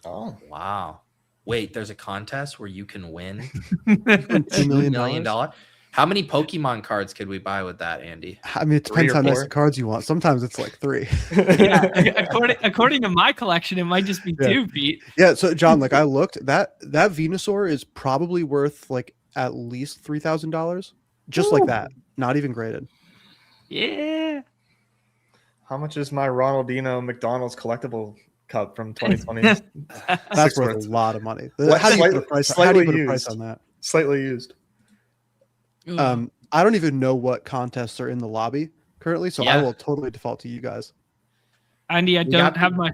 Oh wow. Wait, there's a contest where you can win $2 million. How many Pokemon cards could we buy with that, Andy? I mean, it depends how nice the cards you want. Sometimes it's like 3. Yeah, according to my collection, it might just be 2, Pete. Yeah, so John, like I looked, that Venusaur is probably worth like at least $3,000. Just like that. Not even graded. Yeah. How much is my Ronaldinho McDonald's collectible cup from 2020? That's worth a lot of money. How do you put a price on that? Slightly used. I don't even know what contests are in the lobby currently, so I will totally default to you guys. Andy, I don't have my.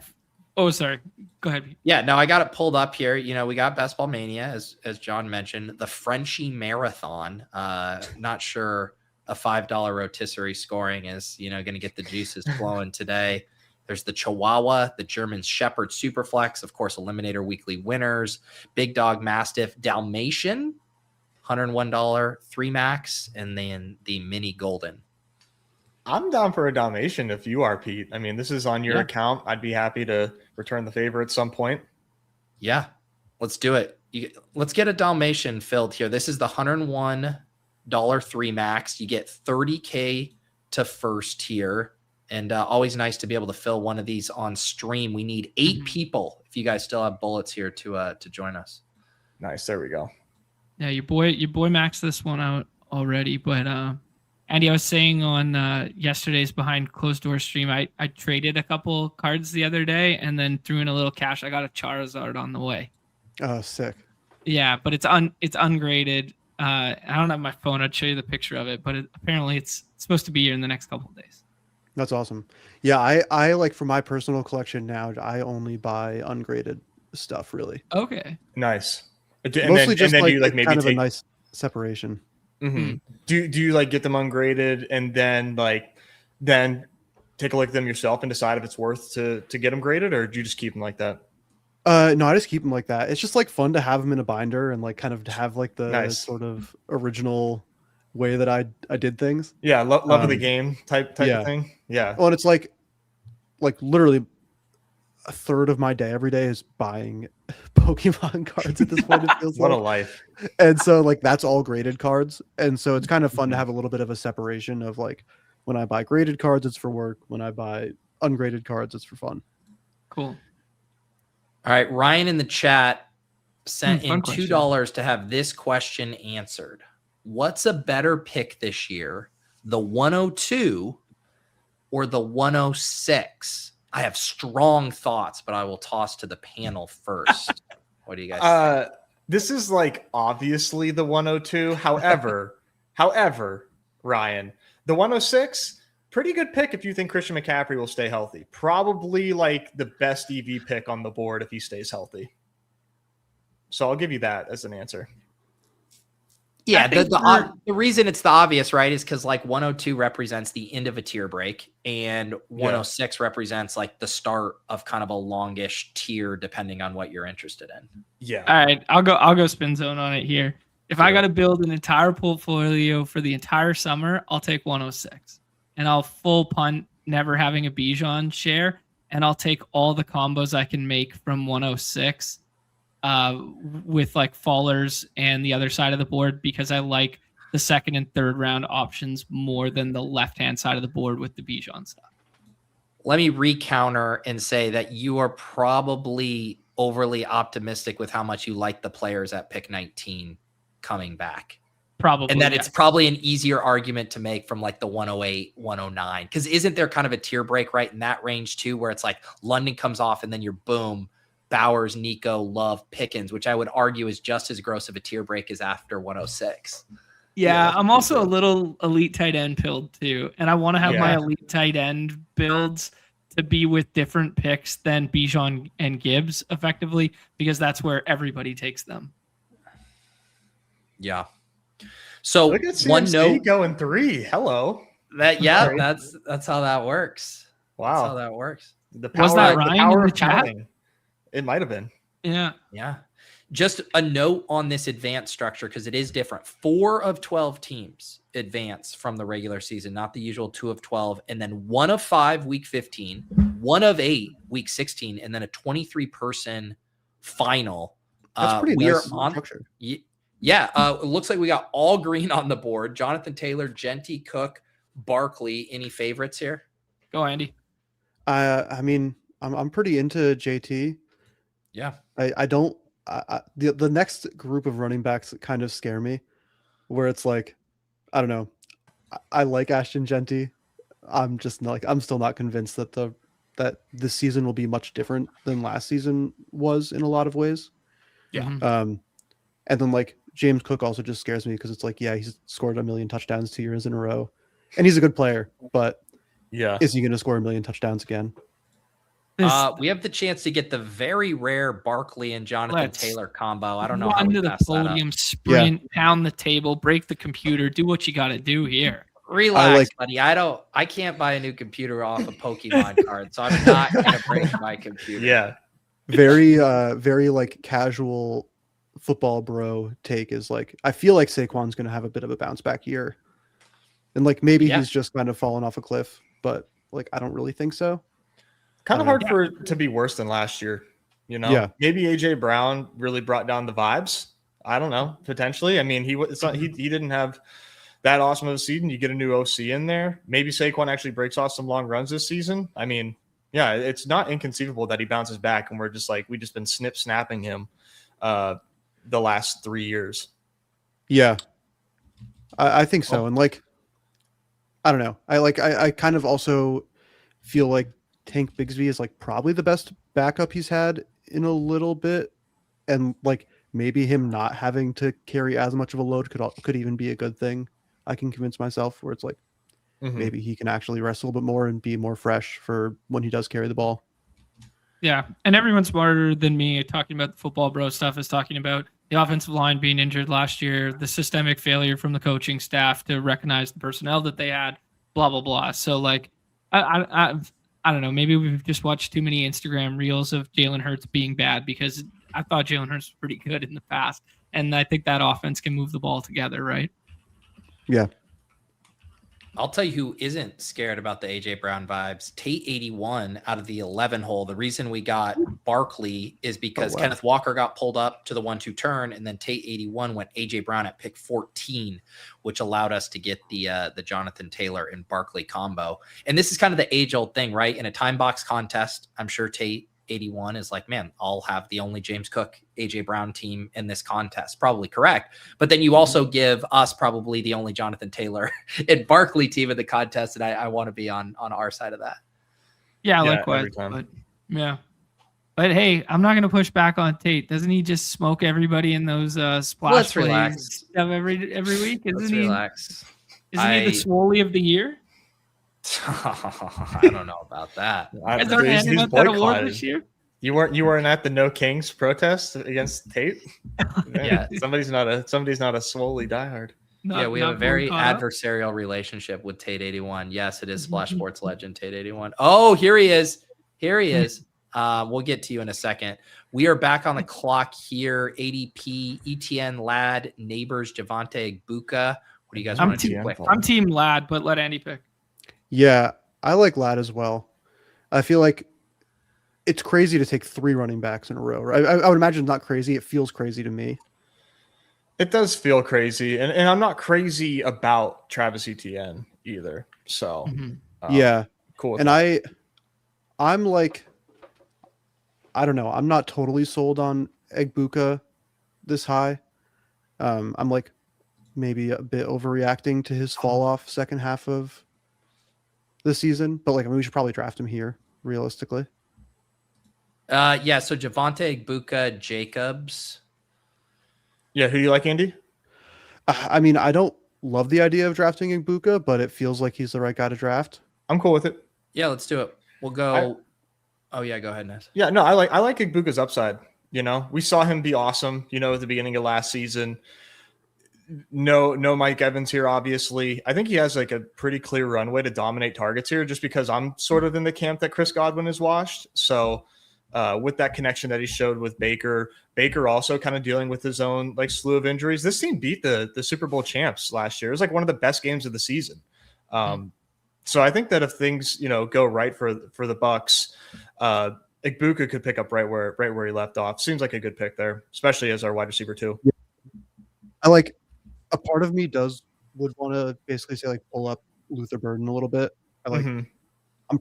Oh, sorry. Go ahead. Yeah, no, I got it pulled up here. We got Best Ball Mania, as John mentioned, the Frenchie Marathon. Not sure a $5 rotisserie scoring is, going to get the juices flowing today. There's the Chihuahua, the German Shepherd Superflex, of course, Eliminator Weekly winners, Big Dog Mastiff, Dalmation, $101 3 max, and then the Mini Golden. I'm down for a Dalmatian if you are, Pete. I mean, this is on your account. I'd be happy to return the favor at some point. Yeah, let's do it. Let's get a Dalmatian filled here. This is the $101 3 max. You get 30K to first tier, and always nice to be able to fill one of these on stream. We need 8 people. If you guys still have bullets here to join us. Nice. There we go. Yeah, your boy maxed this one out already, but Andy, I was saying on yesterday's behind closed door stream, I traded a couple cards the other day and then threw in a little cash. I got a Charizard on the way. Oh, sick. Yeah, but it's ungraded. I don't have my phone. I'd show you the picture of it, but apparently it's supposed to be here in the next couple of days. That's awesome. Yeah, I like for my personal collection now, I only buy ungraded stuff really. Okay. Nice. And Mostly then just do like you like it's maybe kind of a take nice separation. hmm Hmm. do you like get them ungraded and then then take a look at them yourself and decide if it's worth to get them graded, or do you just keep them like that? No, I just keep them like that. It's just like fun to have them in a binder and like kind of to have like the Nice. sort of original way that I did things. Yeah, love of the Um, game type of yeah. thing. Yeah. Well, and it's like literally a third of my day every day is buying Pokemon cards at this point, it feels What a like. life. And so like that's all graded cards. And so it's kind of fun to Mhm. have a little bit of a separation of like when I buy graded cards, it's for work. When I buy ungraded cards, it's for fun. Cool. All right, Ryan in the chat sent in Fun question. $2 to have this question answered. What's a better pick this year, the 102 or the 106? I have strong thoughts, but I will toss to the panel first. What do you guys think? This is like obviously the 102. However, Ryan, the 106, pretty good pick if you think Christian McCaffrey will stay healthy. Probably like the best EV pick on the board if he stays healthy. So I'll give you that as an answer. Yeah, I think the reason it's the obvious, right, is because like 102 represents the end of a tier break, and 106 represents like the start of kind of a longish tier, depending on what you're interested in. Yeah. All right, I'll go spin zone on it here. If I got to build an entire portfolio for the entire summer, I'll take 106, and I'll full punt never having a Bijan share, and I'll take all the combos I can make from 106 with like fallers and the other side of the board, because I like the second and third round options more than the left-hand side of the board with the Bijan stuff. Let me recounter and say that you are probably overly optimistic with how much you like the players at pick 19 coming back. Probably. And that it's probably an easier argument to make from like the 108, 109. Because isn't there kind of a tier break right in that range too, where it's like London comes off and then you're boom, Bowers, Nico, Love, Pickens, which I would argue is just as gross of a tier break as after 106. Yeah, I'm also a little elite tight end pilled too. And I want to have my elite tight end builds to be with different picks than Bijan and Gibbs effectively, because that's where everybody takes them. Yeah. So look at CMC one note going 3. Hello. That's how that works. Wow. That's how that works. The power, was that Ryan in the chat? counting. It might have been. Yeah. Yeah. Just a note on this advanced structure, because it is different. 4 of 12 teams advance from the regular season, not the usual 2 of 12. And then 1 of 5 week 15, 1 of 8 week 16, and then a 23-person final. That's pretty nice structure. Yeah. It looks like we got all green on the board. Jonathan Taylor, Genty, Cook, Barkley. Any favorites here? Go, Andy. I mean, I'm pretty into JT. Yeah. I don't. The next group of running backs kind of scare me, where it's like, I don't know. I like Ashton Genty. I'm just like, I'm still not convinced that this season will be much different than last season was in a lot of ways. Yeah. And then like James Cook also just scares me, because it's like, yeah, he's scored 1 million touchdowns 2 years in a row, and he's a good player, but is he going to score 1 million touchdowns again? We have the chance to get the very rare Barkley and Jonathan Taylor combo. I don't know how Run we to the pass that up. podium, sprint, pound the table, break the computer, do what you got to do here. Relax, buddy. I can't buy a new computer off a Pokemon card, so I'm not gonna break my computer. Yeah. Very like casual football bro take is like, I feel like Saquon's gonna have a bit of a bounce back year. And like maybe he's just kind of fallen off a cliff, but like I don't really think so. Kind of hard for it to be worse than last year, you know. Yeah. Maybe AJ Brown really brought down the vibes. I don't know, potentially. I mean, he didn't have that awesome of a season. You get a new OC in there. Maybe Saquon actually breaks off some long runs this season. I mean, yeah, it's not inconceivable that he bounces back, and we've just been snapping him the last 3 years. Yeah, I think so. And like, I don't know. I kind of also feel like Tank Bigsby is like probably the best backup he's had in a little bit, and like maybe him not having to carry as much of a load could even be a good thing. I can convince myself, where it's like maybe he can actually rest a little bit more and be more fresh for when he does carry the ball. Yeah, and everyone smarter than me talking about the football bro stuff is talking about the offensive line being injured last year, the systemic failure from the coaching staff to recognize the personnel that they had, blah blah blah. So like, I don't know. Maybe we've just watched too many Instagram reels of Jalen Hurts being bad, because I thought Jalen Hurts was pretty good in the past, and I think that offense can move the ball together, right? Yeah. I'll tell you who isn't scared about the AJ Brown vibes. Tate 81 out of the 11 hole. The reason we got Barkley is because Kenneth Walker got pulled up to the 1-2 turn, and then Tate 81 went AJ Brown at pick 14, which allowed us to get the Jonathan Taylor and Barkley combo. And this is kind of the age-old thing, right? In a time box contest, I'm sure Tate 81 is like, man, I'll have the only James Cook, AJ Brown team in this contest. Probably correct. But then you also give us probably the only Jonathan Taylor and Barkley team in the contest. And I want to be on our side of that. Yeah, likewise. But, yeah. But hey, I'm not going to push back on Tate. Doesn't he just smoke everybody in those splash plays every week? Isn't he? Relax. Isn't he the Swoley of the year? I don't know about that. You weren't at the No Kings protest against Tate. Yeah, somebody's not a Swoley diehard. We have a very adversarial relationship with Tate 81. Yes, it is Splash Sports legend Tate 81. Oh, here he is. We'll get to you in a second. We are back on the clock here. ADP, ETN, Lad, Neighbors, Javonte, Buka. What do you guys want to do? I'm team Lad, but let Andy pick. Yeah, I like Lad as well. I feel like it's crazy to take 3 running backs in a row, right? I would imagine it's not crazy. It feels crazy to me. It does feel crazy. And I'm not crazy about Travis Etienne either. So, yeah. Cool. And I'm like, I don't know. I'm not totally sold on Egbuka this high. I'm like maybe a bit overreacting to his fall off second half of the season, but like, I mean, we should probably draft him here realistically. So Javonte, Egbuka, Jacobs. Yeah, who do you like, Andy? I mean, I don't love the idea of drafting Egbuka, but it feels like he's the right guy to draft. I'm cool with it. Yeah, let's do it. We'll go. Go ahead, Ness. Yeah, no, I like Egbuka's upside. You know, we saw him be awesome, at the beginning of last season. No Mike Evans here, obviously. I think he has like a pretty clear runway to dominate targets here, just because I'm sort of in the camp that Chris Godwin is washed. So with that connection that he showed with Baker also kind of dealing with his own like slew of injuries. This team beat the Super Bowl champs last year. It was like one of the best games of the season. So I think that if things, go right for the Bucs, Egbuka could pick up right where he left off. Seems like a good pick there, especially as our wide receiver too. Yeah. I like. A part of me would want to basically say like pull up Luther Burden a little bit. I'm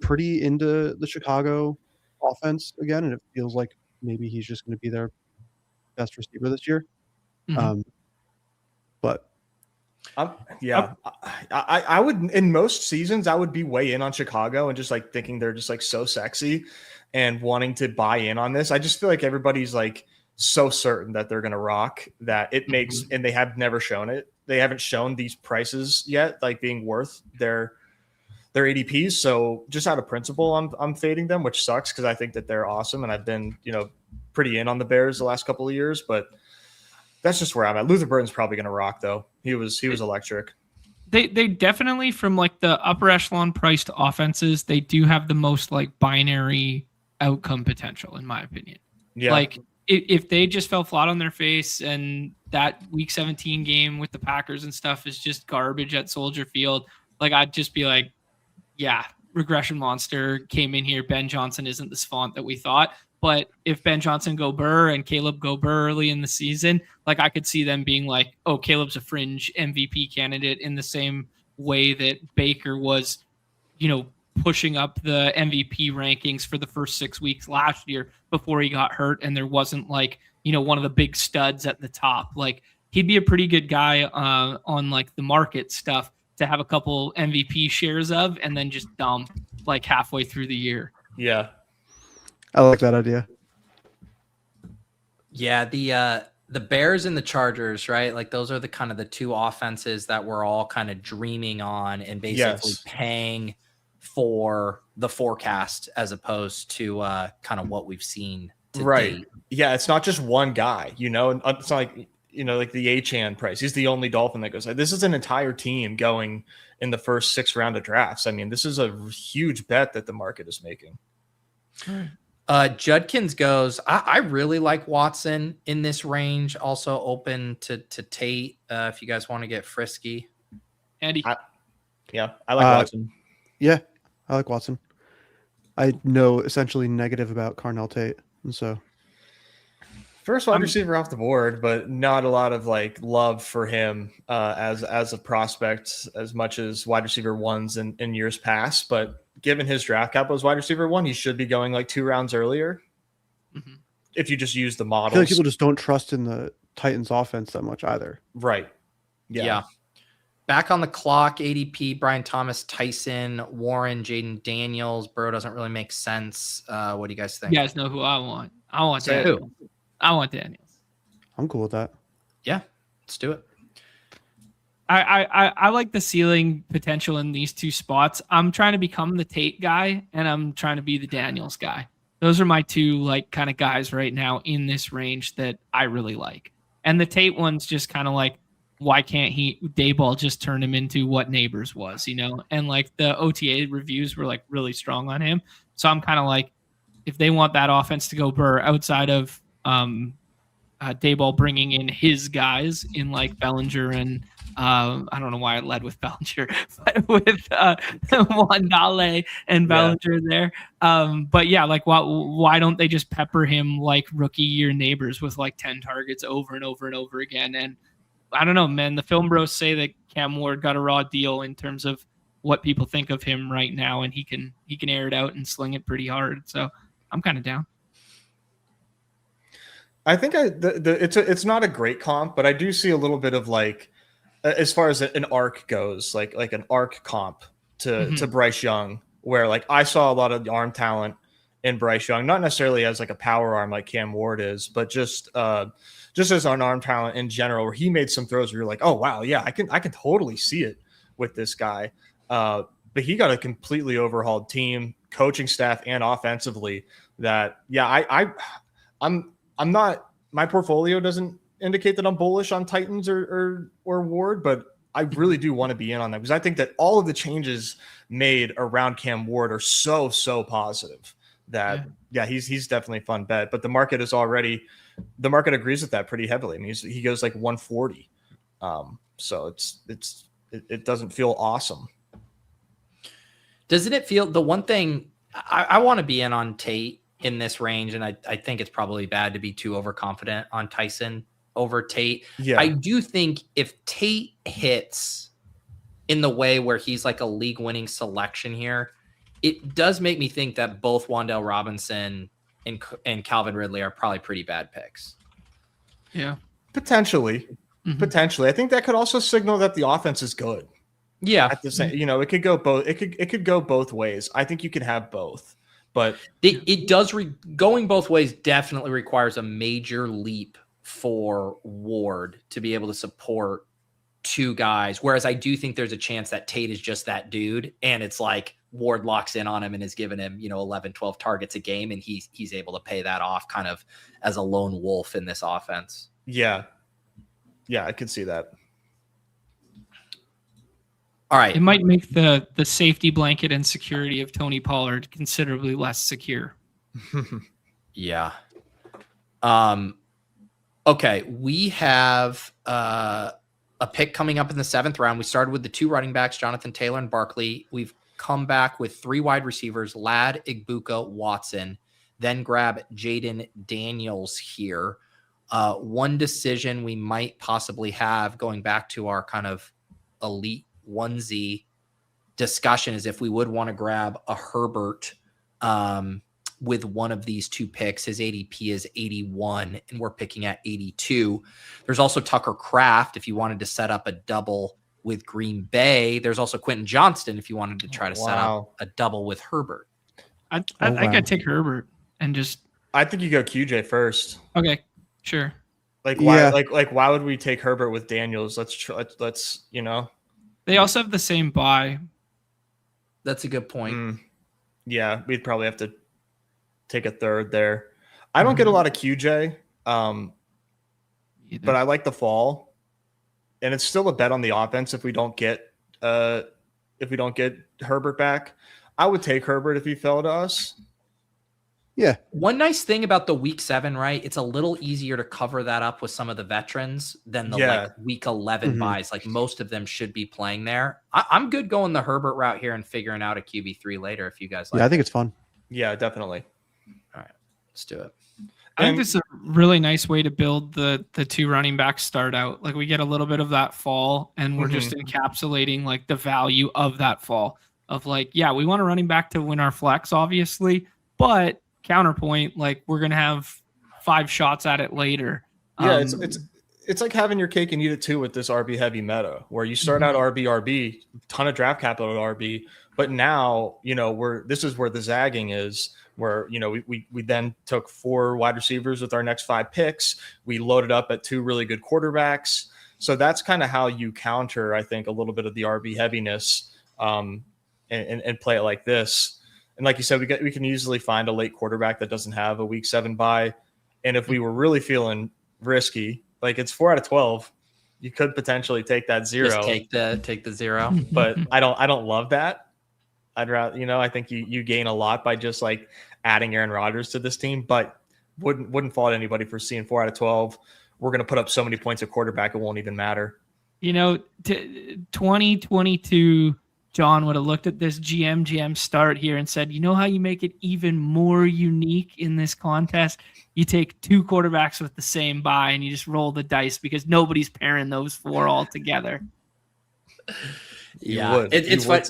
pretty into the Chicago offense again, and it feels like maybe he's just going to be their best receiver this year. But I would, in most seasons, I would be way in on Chicago and just like thinking they're just like so sexy and wanting to buy in on this. I just feel like everybody's like so certain that they're going to rock that it makes, and they have never shown it. They haven't shown these prices yet, like being worth their ADPs. So just out of principle, I'm fading them, which sucks because I think that they're awesome. And I've been, pretty in on the Bears the last couple of years, but that's just where I'm at. Luther Burden's probably going to rock though. He was electric. They definitely, from like the upper echelon priced offenses, they do have the most like binary outcome potential in my opinion. Yeah. Like, if they just fell flat on their face and that week 17 game with the Packers and stuff is just garbage at Soldier Field, like I'd just be like, yeah, regression monster came in here. Ben Johnson isn't the savant that we thought. But if Ben Johnson go Burr and Caleb go Burr early in the season, like I could see them being like, oh, Caleb's a fringe MVP candidate in the same way that Baker was, pushing up the MVP rankings for the first 6 weeks last year before he got hurt. And there wasn't like, one of the big studs at the top. Like he'd be a pretty good guy on like the market stuff to have a couple MVP shares of, and then just dump like halfway through the year. Yeah. I like that idea. Yeah. the Bears and the Chargers, right? Like those are the kind of the two offenses that we're all kind of dreaming on and basically paying for the forecast as opposed to kind of what we've seen to date. Yeah, it's not just one guy, you know. It's not like, you know, like the Achan price. He's the only Dolphin that goes. This is an entire team going in the first 6 round of drafts. I mean, this is a huge bet that the market is making. Judkins goes, I really like Watson in this range. Also open to Tate if you guys want to get frisky. Andy. I like Watson. Yeah, I like Watson. I know essentially negative about Carnell Tate, and so first wide receiver off the board, but not a lot of like love for him as a prospect as much as wide receiver ones in years past. But given his draft capital as wide receiver 1, he should be going like 2 rounds earlier. Mm-hmm. If you just use the models. I feel like people just don't trust in the Titans offense that much either. Right. Yeah. Back on the clock, ADP, Brian Thomas, Tyson, Warren, Jaden Daniels. Burrow doesn't really make sense. What do you guys think? You guys know who I want. I want Daniels. I want Daniels. I'm cool with that. Yeah, let's do it. I like the ceiling potential in these two spots. I'm trying to become the Tate guy, and I'm trying to be the Daniels guy. Those are my two like kind of guys right now in this range that I really like. And the Tate one's just kind of like, why can't Dayball just turn him into what Neighbors was, you know? And like the OTA reviews were like really strong on him. So I'm kind of like, if they want that offense to go burr outside of Dayball bringing in his guys in like Bellinger and I don't know why I led with Bellinger, but with Wandale and Bellinger there. But yeah, like why don't they just pepper him like rookie year Neighbors with like 10 targets over and over and over again? And I don't know, man. The film bros say that Cam Ward got a raw deal in terms of what people think of him right now, and he can air it out and sling it pretty hard. So I'm kind of down. I think it's not a great comp, but I do see a little bit of like, as far as an arc goes, like an arc comp to Bryce Young, where like I saw a lot of the arm talent in Bryce Young, not necessarily as like a power arm like Cam Ward is, but just as an arm talent in general, where he made some throws where you're like, oh wow, yeah, I can totally see it with this guy. But he got a completely overhauled team, coaching staff, and offensively. That I'm not. My portfolio doesn't indicate that I'm bullish on Titans or Ward, but I really do want to be in on that because I think that all of the changes made around Cam Ward are so positive that he's definitely a fun bet. But the market agrees with that pretty heavily. I mean, he goes like 140, so it doesn't feel awesome. Doesn't it feel the one thing I want to be in on Tate in this range, and I think it's probably bad to be too overconfident on Tyson over Tate. Yeah. I do think if Tate hits in the way where he's like a league-winning selection here, it does make me think that both Wan'Dale Robinson and Calvin Ridley are probably pretty bad picks. Yeah. Potentially. Mm-hmm. Potentially. I think that could also signal that the offense is good. Yeah. At the same, it could go both. It could go both ways. I think you could have both. But it does going both ways definitely requires a major leap for Ward to be able to support two guys. Whereas I do think there's a chance that Tate is just that dude. And it's like Ward locks in on him and is giving him, 11, 12 targets a game. And he's able to pay that off kind of as a lone wolf in this offense. Yeah. Yeah, I could see that. All right. It might make the safety blanket and security of Tony Pollard considerably less secure. Yeah. Okay. We have a pick coming up in the 7th round. We started with the 2 running backs, Jonathan Taylor and Barkley. We've come back with 3 wide receivers, Ladd, Igbuka, Watson, then grab Jaden Daniels here. One decision we might possibly have going back to our kind of elite onesie discussion is if we would want to grab a Herbert with one of these 2 picks. His ADP is 81 and we're picking at 82. There's also Tucker Kraft if you wanted to set up a double with Green Bay. There's also Quentin Johnston if you wanted to try to set up a double with Herbert. I think I'd take Herbert and just... I think you go QJ first. Okay, sure. Like why? Yeah. Like why would we take Herbert with Daniels? Let's They also have the same bye. That's a good point. Yeah, we'd probably have to take a third there. I don't get a lot of QJ, but I like the fall, and it's still a bet on the offense if we don't get Herbert back. I would take Herbert if he fell to us. Yeah. One nice thing about the week 7, right? It's a little easier to cover that up with some of the veterans than the like week 11 buys. Like most of them should be playing there. I'm good going the Herbert route here and figuring out a QB3 later if you guys like. Yeah, I think it's fun. Yeah, definitely. All right, let's do it. I think this is a really nice way to build the 2 running backs start out. Like we get a little bit of that fall, and we're just encapsulating like the value of that fall of like, yeah, we want a running back to win our flex, obviously, but counterpoint, like we're gonna have 5 shots at it later. Yeah, it's like having your cake and eat it too with this RB heavy meta, where you start out RB, ton of draft capital at RB, but now this is where the zagging is. Where we then took 4 wide receivers with our next 5 picks. We loaded up at 2 really good quarterbacks. So that's kind of how you counter, I think, a little bit of the RB heaviness and play it like this. And like you said, we can easily find a late quarterback that doesn't have a week 7 bye. And if we were really feeling risky, like it's 4 out of 12, you could potentially take that 0. Just take the 0. But I don't love that. I'd rather, I think you gain a lot by just like adding Aaron Rodgers to this team, but wouldn't fault anybody for seeing 4 out of 12. We're going to put up so many points at quarterback, it won't even matter. 2022, John would have looked at this GM start here and said, you know how you make it even more unique in this contest? You take 2 quarterbacks with the same bye and you just roll the dice because nobody's pairing those 4 all together. Yeah, it's fun.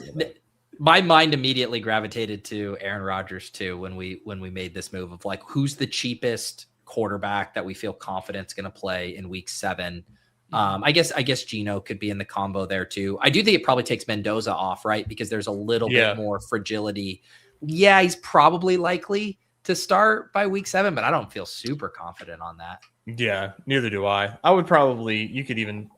My mind immediately gravitated to Aaron Rodgers too when we made this move of like, who's the cheapest quarterback that we feel confident is going to play in week 7. I guess Geno could be in the combo there too. I do think it probably takes Mendoza off, right? Because there's a little bit more fragility. Yeah, he's probably likely to start by week 7, but I don't feel super confident on that. Yeah, neither do I. I would you could even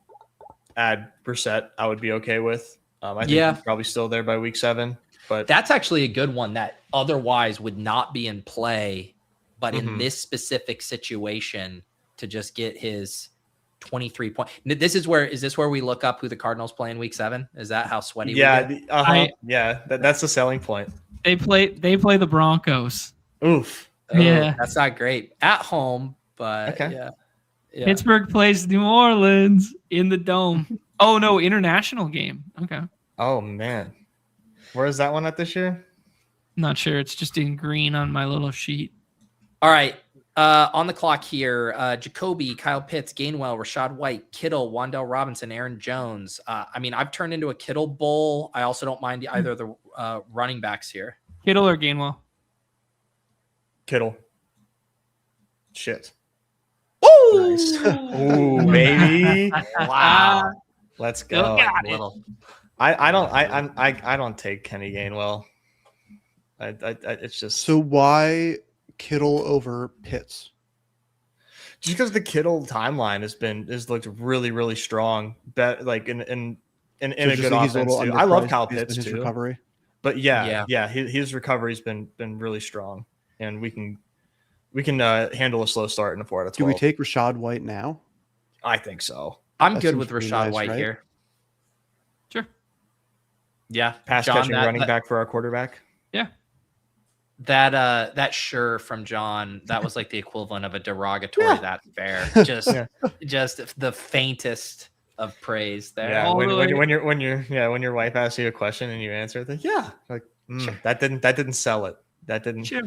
add Brissett. I would be okay with. I think he's probably still there by week 7, but that's actually a good one that otherwise would not be in play, but in this specific situation to just get his 23 point. Is this where we look up who the Cardinals play in week 7? Is that how sweaty? Yeah. That's the selling point. They play the Broncos. Oof. Yeah. That's not great at home, but okay. Yeah. Pittsburgh plays New Orleans in the Dome. Oh no, international game. Okay. Oh man. Where is that one at this year? Not sure. It's just in green on my little sheet. All right. On the clock here, Jacoby, Kyle Pitts, Gainwell, Rashad White, Kittle, Wan'Dale Robinson, Aaron Jones. I've turned into a Kittle bull. I also don't mind either of the running backs here. Kittle or Gainwell? Kittle. Shit. Ooh, nice. Ooh, baby. Wow. Let's go. I don't take Kenny Gainwell. It's just so why Kittle over Pitts? Just because the Kittle timeline has looked really, really strong. Bet like in a good offense too. I love Kyle Pitts too. Recovery. But his recovery's been really strong, and we can handle a slow start in a 4 out of 12. Do we take Rashad White now? I think so. I'm good with Rashad White here. Sure. Yeah. Pass catching running back for our quarterback. Yeah. That sure from John, that was like the equivalent of a derogatory. That's fair. Just the faintest of praise there. Yeah. When your wife asks you a question and you answer it, like sure. that didn't sell it. That didn't. Sure.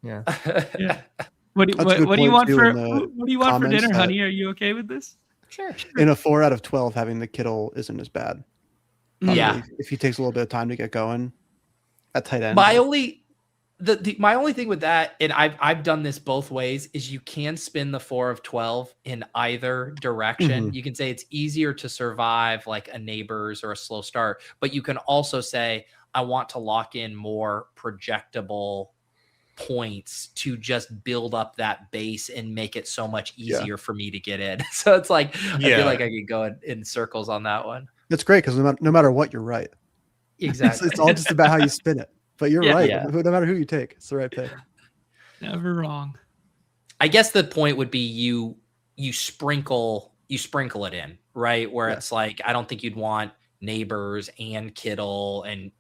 Yeah. Yeah. What do you want for dinner, honey? Are you okay with this? Sure. In a 4 out of 12, having the Kittle isn't as bad. Yeah. If he takes a little bit of time to get going at tight end. My only thing with that, and I've done this both ways, is you can spin the 4 of 12 in either direction. You can say it's easier to survive like a Neighbors or a slow start, but you can also say, I want to lock in more projectable points to just build up that base and make it so much easier for me to get in. So it's like, I feel like I could go in circles on that one. It's great because no matter what, you're right. Exactly. It's all just about how you spin it. But you're right. Yeah. No matter who you take, it's the right pick. Never wrong. I guess the point would be you sprinkle it in, right? Where it's like, I don't think you'd want Neighbors and Kittle and,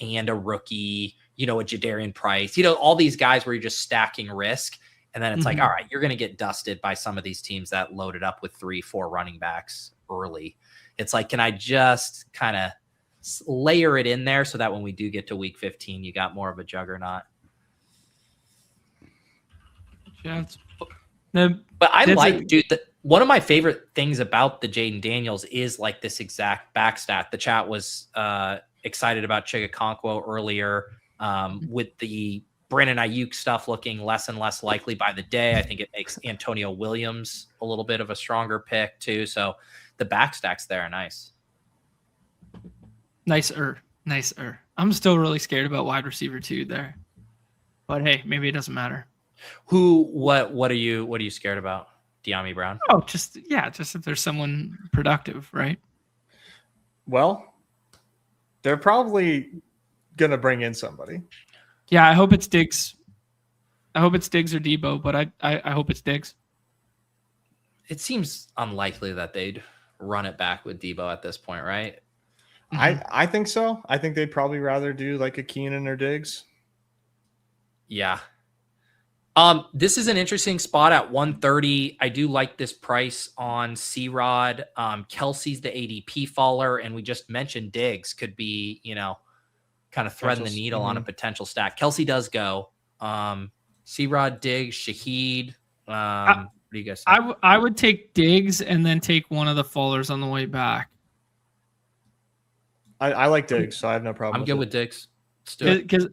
and a rookie, a Jadarian Price, all these guys where you're just stacking risk. And then it's like, all right, you're going to get dusted by some of these teams that loaded up with 3-4 running backs early. It's like, can I just kind of layer it in there so that when we do get to week 15, you got more of a juggernaut? Yeah. But I like, dude, one of my favorite things about the Jaden Daniels is like this exact backstat. The chat was excited about Chigakonkwo earlier with the Brandon Ayuk stuff looking less and less likely by the day. I think it makes Antonio Williams a little bit of a stronger pick too. So the backstats there are nice. Nicer. I'm still really scared about wide receiver 2 there. But hey, maybe it doesn't matter. What are you scared about? De'Ami Brown? Oh, just if there's someone productive, right? Well, they're probably gonna bring in somebody. Yeah, I hope it's Diggs. I hope it's Diggs or Debo, but I hope it's Diggs. It seems unlikely that they'd run it back with Debo at this point, right? I think so. I think they'd probably rather do like a Keenan or Diggs. Yeah. This is an interesting spot at 130. I do like this price on C-Rod. Kelsey's the ADP faller, and we just mentioned Diggs could be, kind of threading the needle on a potential stack. Kelsey does go. C-Rod, Diggs, Shaheed. What do you guys think? I would take Diggs and then take one of the fallers on the way back. I like Diggs, so I have no problem. I'm good with Diggs. Let's do it. Because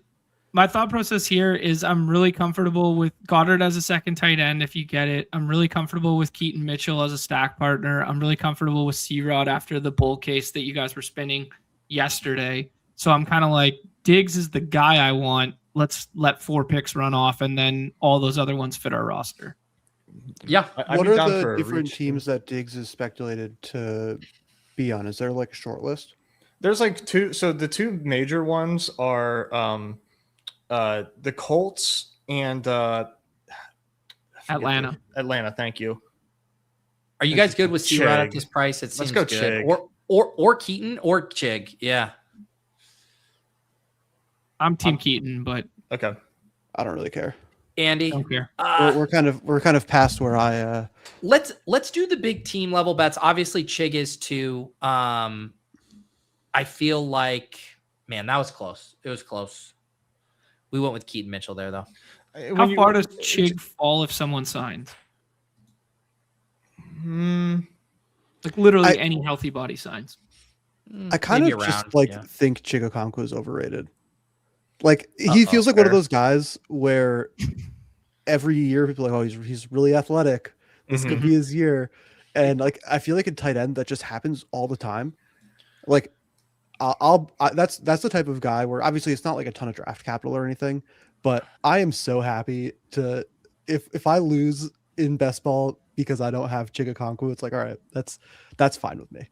my thought process here is I'm really comfortable with Goddard as a second tight end if you get it. I'm really comfortable with Keaton Mitchell as a stack partner. I'm really comfortable with C-Rod after the bull case that you guys were spinning yesterday. So I'm kind of like, Diggs is the guy I want. Let's let 4 picks run off, and then all those other ones fit our roster. Yeah. What are the different teams that Diggs is speculated to be on? Is there like a short list? There's like 2. So the 2 major ones are the Colts and Atlanta. Atlanta, thank you. Are you guys good with C-Rod at this price? It seems good. Chig. Or Keaton or Chig. Yeah. I'm Team Keaton, but okay. I don't really care. Andy, don't care. We're kind of past where I. Let's do the big team level bets. Obviously, Chig is too. I feel like, man, that was close. It was close. We went with Keaton Mitchell there, though. How far does Chig fall if someone signs? Like literally any healthy body signs. I kind of just think Chigakonkwo is overrated. Like he feels like one of those guys where every year people are like, oh, he's really athletic. This could be his year. And like I feel like in tight end that just happens all the time. Like that's the type of guy where obviously it's not like a ton of draft capital or anything, but I am so happy to if I lose in best ball because I don't have Chigakonkwo, it's like, all right, that's fine with me.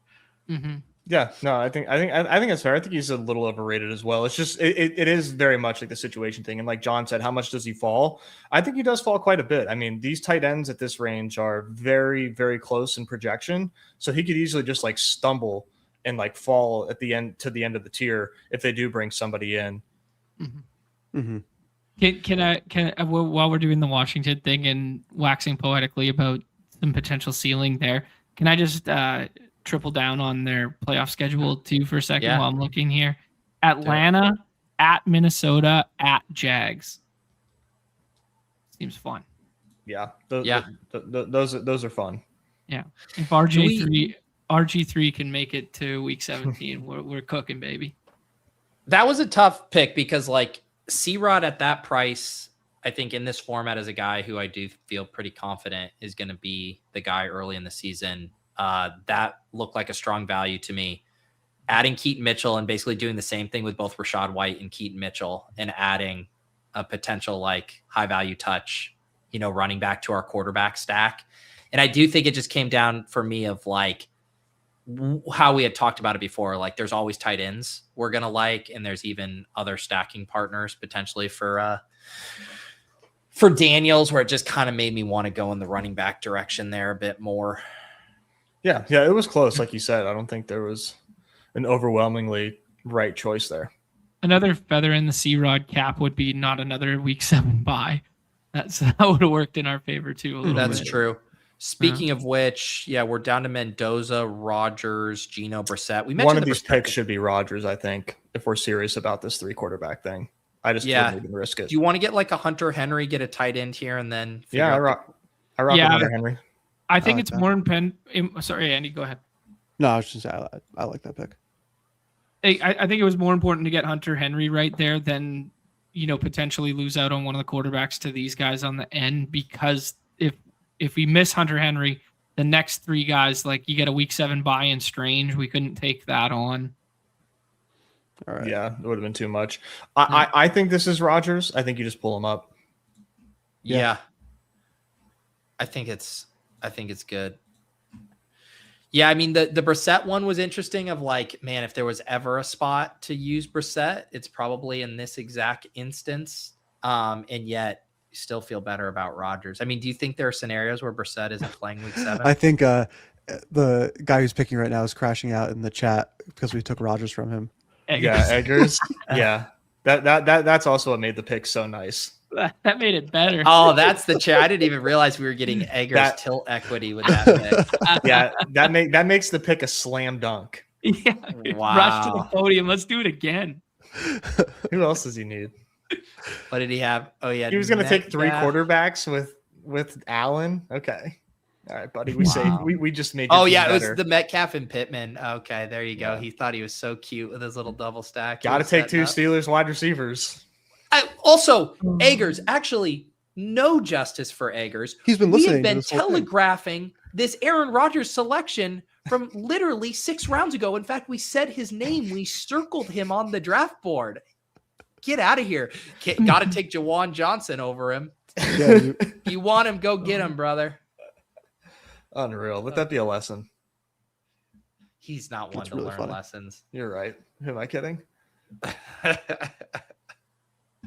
Mm-hmm. Yeah, no, I think that's fair. I think he's a little overrated as well. It's just it is very much like the situation thing. And like John said, how much does he fall? I think he does fall quite a bit. I mean, these tight ends at this range are very, very close in projection. So he could easily just like stumble and like fall at the end to the end of the tier if they do bring somebody in. Mm-hmm. Mm-hmm. Can I while we're doing the Washington thing and waxing poetically about some potential ceiling there, can I just triple down on their playoff schedule too for a second while I'm looking here? Atlanta, at Minnesota, at Jags. Seems fun. Yeah. Those are fun. Yeah. If RG3 can make it to week 17, we're cooking, baby. That was a tough pick because like C-Rod at that price, I think in this format as a guy who I do feel pretty confident is going to be the guy early in the season. That looked like a strong value to me. Adding Keaton Mitchell and basically doing the same thing with both Rachaad White and Keaton Mitchell and adding a potential like high value touch, running back to our quarterback stack. And I do think it just came down for me of like how we had talked about it before. Like there's always tight ends we're going to like, and there's even other stacking partners potentially for Daniels, where it just kind of made me want to go in the running back direction there a bit more. Yeah, it was close. Like you said, I don't think there was an overwhelmingly right choice there. Another feather in the C-Rod cap would be not another week 7 bye. That would have worked in our favor too a little That's bit. true. Speaking of which, we're down to Mendoza, Rodgers, Geno, Brissett. We mentioned one of these picks should be Rodgers, I think, if we're serious about this 3 quarterback thing. I just wouldn't even risk it. Do you want to get like a Hunter Henry, get a tight end here, and then I rock Hunter Henry. I think it's more important. Sorry, Andy, go ahead. No, I was just saying I like that pick. I think it was more important to get Hunter Henry right there than potentially lose out on one of the quarterbacks to these guys on the end, because if we miss Hunter Henry, the next 3 guys, like you get a week 7 bye in Strange, we couldn't take that on. All right. Yeah, it would have been too much. I think this is Rodgers. I think you just pull him up. Yeah. I think it's good. Yeah, I mean the Brissett one was interesting of like, man, if there was ever a spot to use Brissett, it's probably in this exact instance. And yet you still feel better about Rodgers. I mean, do you think there are scenarios where Brissett isn't playing week 7? I think the guy who's picking right now is crashing out in the chat because we took Rodgers from him. Eggers. Yeah, Eggers. Yeah. That's also what made the pick so nice. That made it better. Oh, that's the chat. I didn't even realize we were getting Eggers tilt equity with that pick. Yeah, that makes the pick a slam dunk. Yeah. Wow. Rush to the podium. Let's do it again. Who else does he need? What did he have? Oh, yeah. He was going to take 3 quarterbacks with Allen. Okay. All right, buddy. We just made. Oh yeah, better. It was the Metcalf and Pittman. Okay, there you go. Yeah. He thought he was so cute with his little double stack. Got to take 2 Steelers wide receivers. Also, Eggers, actually, no justice for Eggers. He's been listening. We've been telegraphing this Aaron Rodgers selection from literally 6 rounds ago. In fact, we said his name. We circled him on the draft board. Get out of here. Got to take Jawan Johnson over him. Yeah, you want him, go get him, brother. Unreal. Let that be a lesson. He's not one to learn funny. Lessons. You're right. Who am I kidding?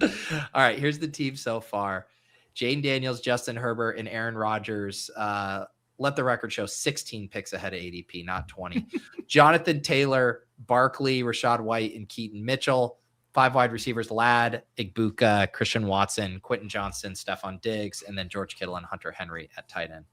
All right, here's the team so far. Jane Daniels, Justin Herbert, and Aaron Rodgers. Let the record show 16 picks ahead of ADP, not 20. Jonathan Taylor, Barkley, Rashad White, and Keaton Mitchell. 5 wide receivers: Ladd, Igbuka, Christian Watson, Quentin Johnston, Stephon Diggs, and then George Kittle and Hunter Henry at tight end.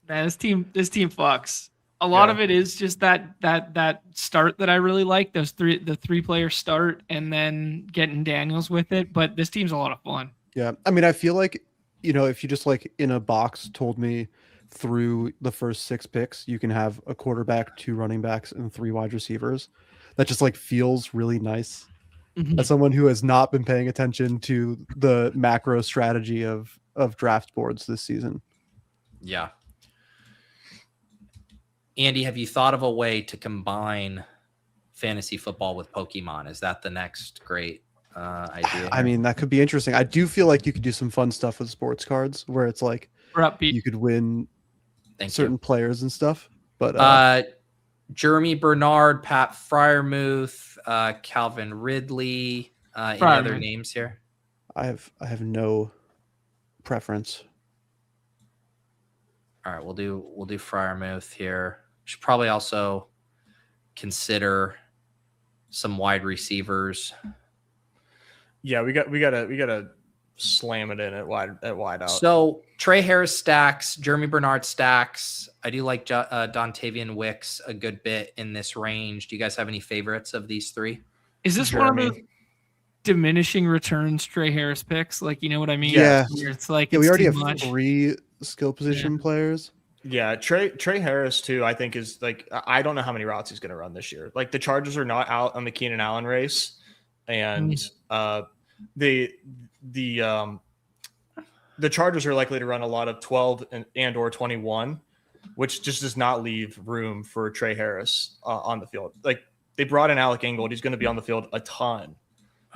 Man, this team fucks. A lot of it is just that start that I really like. The 3-player start, and then getting Daniels with it. But this team's a lot of fun. Yeah, I mean, I feel like if you just like in a box told me through the first 6 picks, you can have a quarterback, 2 running backs, and 3 wide receivers. That just like feels really nice. Mm-hmm. As someone who has not been paying attention to the macro strategy of draft boards this season. Yeah. Andy, have you thought of a way to combine fantasy football with Pokemon? Is that the next great idea? I mean, that could be interesting. I do feel like you could do some fun stuff with sports cards where it's like you could win certain players and stuff. But Jeremy Bernard, Pat Freiermuth, Calvin Ridley, any other names here? I have no preference. All right, we'll do Freiermuth here. Should probably also consider some wide receivers. Yeah, we gotta slam it in at wide out. So Trey Harris stacks, Jeremy Bernard stacks. I do like Dontavian Wicks a good bit in this range. Do you guys have any favorites of these 3? Is this one of the diminishing returns Trey Harris picks? Like, you know what I mean? Yeah. It's like we already have 3 skill position players. Yeah, Trey Harris too, I think is like, I don't know how many routes he's going to run this year. Like the Chargers are not out on the Keenan Allen race, and the Chargers are likely to run a lot of 12 and or 21, which just does not leave room for Trey Harris on the field. Like they brought in Alec Ingold, he's going to be on the field a ton.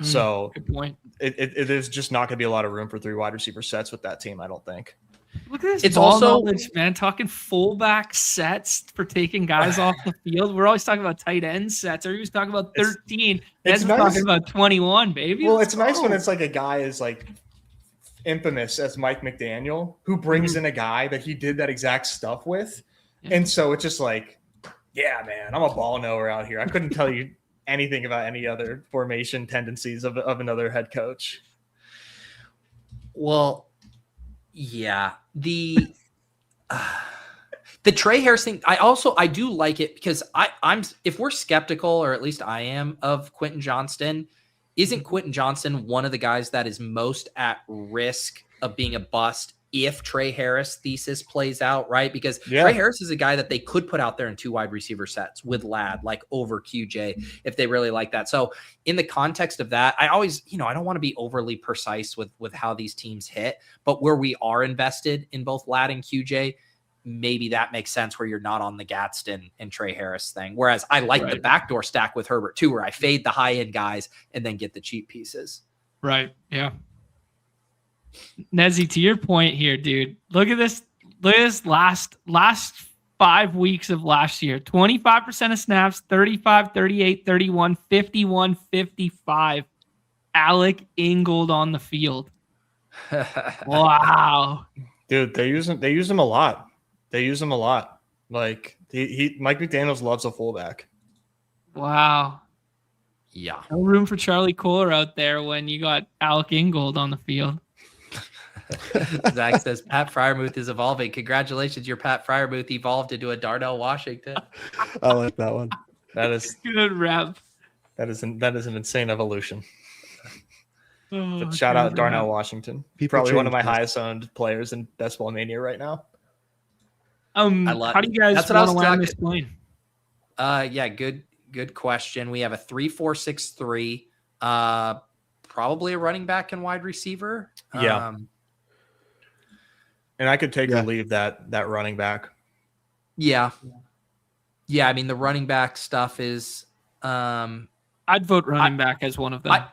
So good point. There's just not going to be a lot of room for 3 wide receiver sets with that team, I don't think. Look at this It's ball also- knowledge, man. Talking fullback sets for taking guys off the field. We're always talking about tight end sets. Everybody's talking about 13. That's nice. talking about 21, baby. Well, Let's it's nice when go. it's like a guy is like infamous as Mike McDaniel, who brings in a guy that he did that exact stuff with. Yeah. And so it's just like, yeah, man, I'm a ball knower out here. I couldn't tell you anything about any other formation tendencies of another head coach. Well, yeah. The Trey Harris thing, I do like it because I'm if we're skeptical, or at least I am, of Quentin Johnston, isn't Quentin Johnston one of the guys that is most at risk of being a bust if Trey Harris thesis plays out, right? Because Trey Harris is a guy that they could put out there in 2 wide receiver sets with Ladd, like over QJ, if they really like that. So in the context of that, I always, I don't want to be overly precise with how these teams hit, but where we are invested in both Ladd and QJ, maybe that makes sense where you're not on the Gadsden and Trey Harris thing. Whereas I like the backdoor stack with Herbert too, where I fade the high end guys and then get the cheap pieces. Right. Yeah. Nezzy, to your point here, dude, look at this. Look at this last 5 weeks of last year. 25% of snaps, 35, 38, 31, 51, 55. Alec Ingold on the field. Wow. Dude, they use him a lot. They use him a lot. Like Mike McDaniels loves a fullback. Wow. Yeah. No room for Charlie Kohler out there when you got Alec Ingold on the field. Zach says Pat Fryermuth is evolving. Congratulations, your Pat Fryermuth evolved into a Darnell Washington. I like that one. That is good rep. That is an insane evolution. Oh, But shout out Darnell Washington. People Probably one of change my this. highest owned players in Best Ball Mania right now. How do you guys That's what I want to was land this talking- plane? Yeah, good question. We have a 3-4-6-3. Probably a running back and wide receiver. Yeah. And I could take Yeah. or leave that running back. Yeah. I mean, the running back stuff is. I'd vote running back as one of them.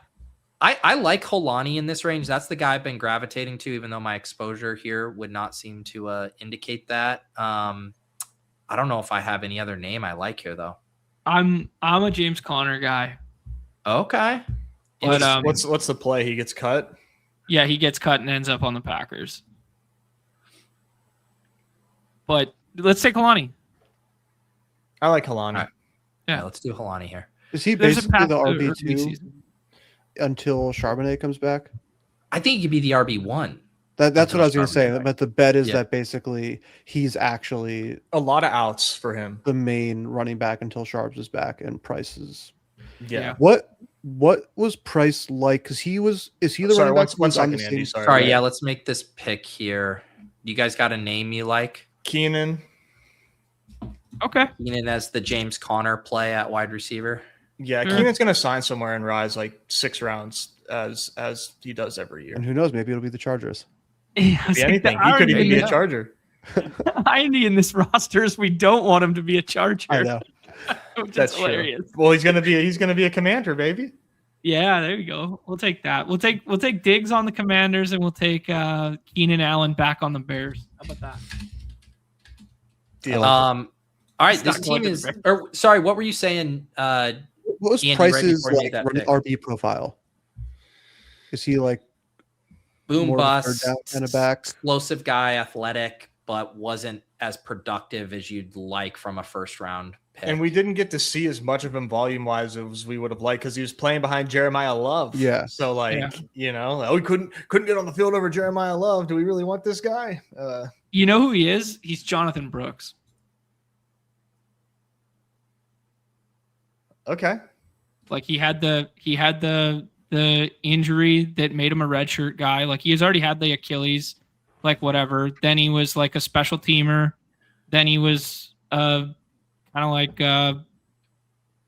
I like Holani in this range. That's the guy I've been gravitating to, even though my exposure here would not seem to indicate that. I don't know if I have any other name I like here though. I'm a James Conner guy. Okay. But What's the play? He gets cut? yeah, he gets cut and ends up on the Packers. But let's take Kalani. I like Kalani. All right. Yeah. Yeah, let's do Holani here. Is he There's a basically path the to RB2 early season. until Charbonnet comes back? I think he could be the RB1. That's Until what I was going to say. Charbonnet. But the bet is Yeah. that basically he's actually A lot of outs for him. the main running back until Sharps is back and Price is. Yeah. What was Price like? Because is he the Sorry, running back? one who's on the second, Andy. same- Sorry, yeah, let's make this pick here. You guys got a name you like? Keenan. Okay. Keenan as the James Conner play at wide receiver. Yeah, Sure. Keenan's gonna sign somewhere and rise like 6 rounds as he does every year. And who knows? Maybe it'll be the Chargers. Yeah, Be anything. He could even be a Charger. irony in this roster is we don't want him to be a Charger. I know. Which That's is true. hilarious. Well, he's gonna be a commander, baby. Yeah, there you go. We'll take that. We'll take Diggs on the Commanders, and we'll take Keenan Allen back on the Bears. How about that? Deal. All right, It's this not going team to is. the Or sorry, what were you saying? What was Andy, right Price's before you like made that pick. RB profile? Is he like Boom more of a bust, third down kind of back? explosive guy, athletic, but wasn't as productive as you'd like from a first round pick. And we didn't get to see as much of him volume wise as we would have liked because he was playing behind Jeremiah Love. Yeah. So Yeah. we couldn't get on the field over Jeremiah Love. Do we really want this guy? You know who he is? He's Jonathan Brooks. Okay. Like he had the injury that made him a redshirt guy. Like he has already had the Achilles, like whatever. Then he was like a special teamer. Then he was kind of like a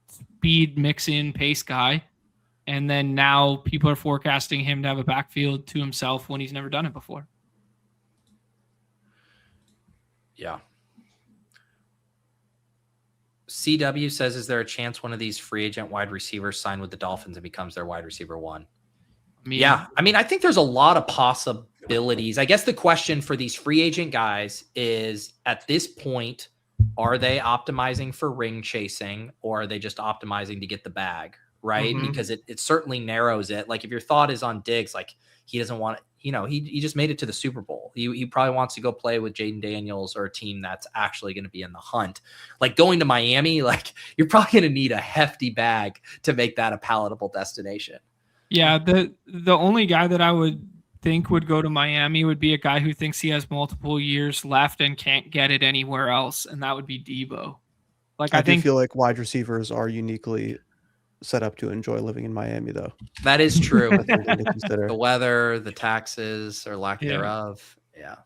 speed mix in pace guy. And then now people are forecasting him to have a backfield to himself when he's never done it before. Yeah. CW says, is there a chance one of these free agent wide receivers sign with the Dolphins and becomes their wide receiver one? Yeah. I mean, I think there's a lot of possibilities. I guess the question for these free agent guys is, at this point, are they optimizing for ring chasing, or are they just optimizing to get the bag? Right. Mhm. Because it certainly narrows it. Like, if your thought is on Diggs, like, he doesn't want, he just made it to the Super Bowl. He probably wants to go play with Jaden Daniels or a team that's actually going to be in the hunt. Like, going to Miami, like, you're probably going to need a hefty bag to make that a palatable destination. Yeah, the only guy that I would think would go to Miami would be a guy who thinks he has multiple years left and can't get it anywhere else, and that would be Debo. Like, I do feel like wide receivers are uniquely set up to enjoy living in Miami, though. That is true. The weather, the taxes, or lack thereof. Yeah.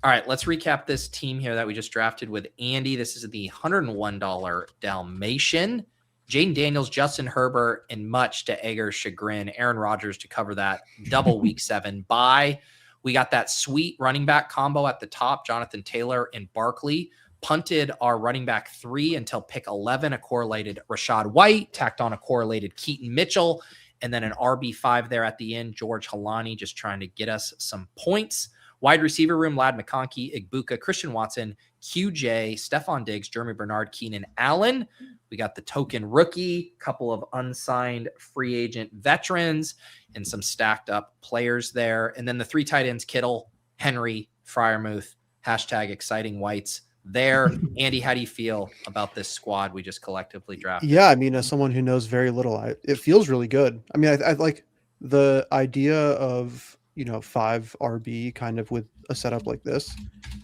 All right, let's recap this team here that we just drafted with Andy. This is the $101 Dalmation. Jaden Daniels, Justin Herbert, and much to Egger's chagrin, Aaron Rodgers to cover that double week 7 bye. We got that sweet running back combo at the top, Jonathan Taylor and Barkley. Punted our running back 3 until pick 11, a correlated Rashad White, tacked on a correlated Keaton Mitchell, and then an RB5 there at the end, George Halani, just trying to get us some points. Wide receiver room, Lad McConkey, Igbuka, Christian Watson, QJ, Stephon Diggs, Jeremy Bernard, Keenan Allen. We got the token rookie, couple of unsigned free agent veterans, and some stacked up players there. And then the 3 tight ends, Kittle, Henry, Freiermuth, #exciting whites there. Andy, how do you feel about this squad we just collectively drafted? Yeah, I mean, as someone who knows very little, it feels really good. I mean, I like the idea of, 5 RB kind of with a setup like this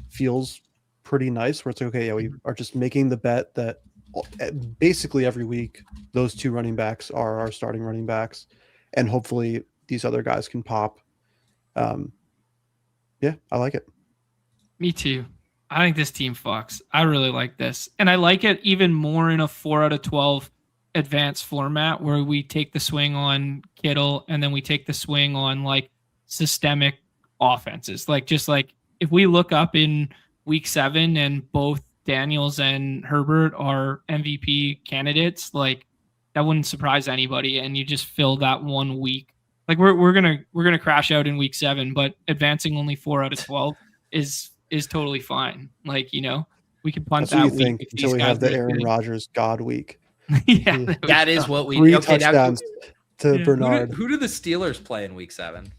feels pretty nice, where it's like, okay, yeah, we are just making the bet that basically every week those 2 running backs are our starting running backs, and hopefully these other guys can pop. Yeah, I like it. Me too. I think this team fucks. I really like this. And I like it even more in a 4 out of 12 advanced format, where we take the swing on Kittle and then we take the swing on like systemic offenses. Like, just like if we look up in week 7 and both Daniels and Herbert are MVP candidates, like, that wouldn't surprise anybody. And you just fill that 1 week. Like, we're gonna crash out in week 7, but advancing only 4 out of 12 is totally fine. Like, we can punt That's that what you think until we have the Aaron Rodgers God week. Yeah, that is what we 3 okay, touchdowns to Yeah. Bernard. Who do the Steelers play in week 7?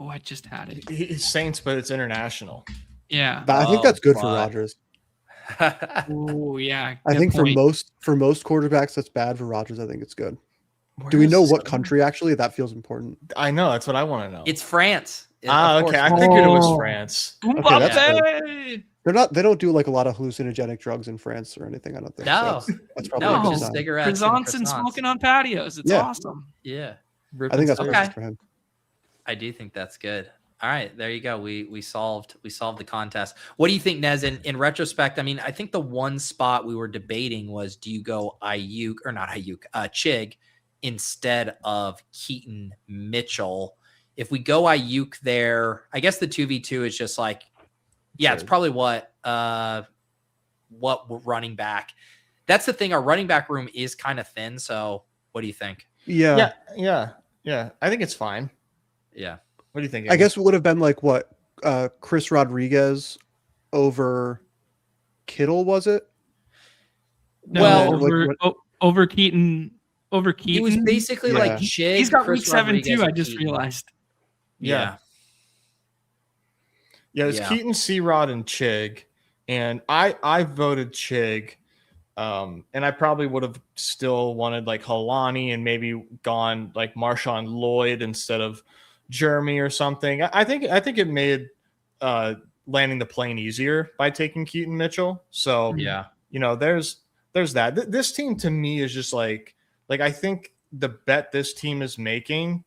Oh, I just had it. It's Saints, but it's international. Yeah. But I think that's good for Rodgers. Oh, yeah. I think for most quarterbacks, that's bad. For Rodgers, I think it's good. Do we know what country actually? That feels important. I know. That's what I want to know. It's France. Okay. I figured it was France. Okay, Mbappe! They don't do like a lot of hallucinogenic drugs in France or anything. I don't think. No. So that's probably No, a good just sign. cigarettes Croissants and smoking on patios. It's awesome. Yeah. I think that's Okay. perfect for him. I do think that's good. All right, there you go. We solved the contest. What do you think, Nez? In retrospect, I mean, I think the one spot we were debating was, do you go Ayuk or not Ayuk, Chig instead of Keaton Mitchell? If we go Ayuk there, I guess the 2v2 is just like, yeah, it's probably what running back. That's the thing. Our running back room is kind of thin. So what do you think? Yeah. I think it's fine. Yeah. What do you think? I guess it would have been like what Chris Rodriguez over Kittle, was it? No, well, over Keaton. Over Keaton. He was basically like Chig. He's got Chris week 7 Rodriguez too. I and just Keaton. realized. Yeah, it's Keaton, C-Rod, and Chig, and I voted Chig, and I probably would have still wanted like Halani and maybe gone like Marshawn Lloyd instead of Jeremy or something. I think it made landing the plane easier by taking Keaton Mitchell. So there's that. This team to me is just like I think the bet this team is making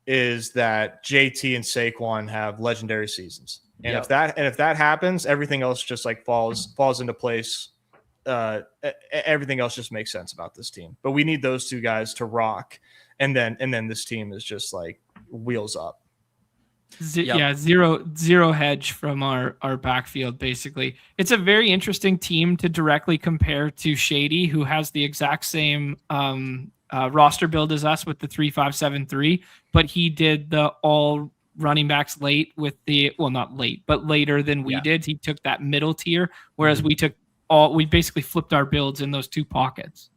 is that JT and Saquon have legendary seasons. And if that happens, everything else just like falls into place. Everything else just makes sense about this team. But we need those 2 guys to rock. And then this team is just like wheels up. Yeah, zero hedge from our backfield. Basically, it's a very interesting team to directly compare to Shady, who has the exact same roster build as us with the 3-5-7-3, but he did the all running backs late with not late, but later than we did. He took that middle tier, whereas we basically flipped our builds in those two pockets.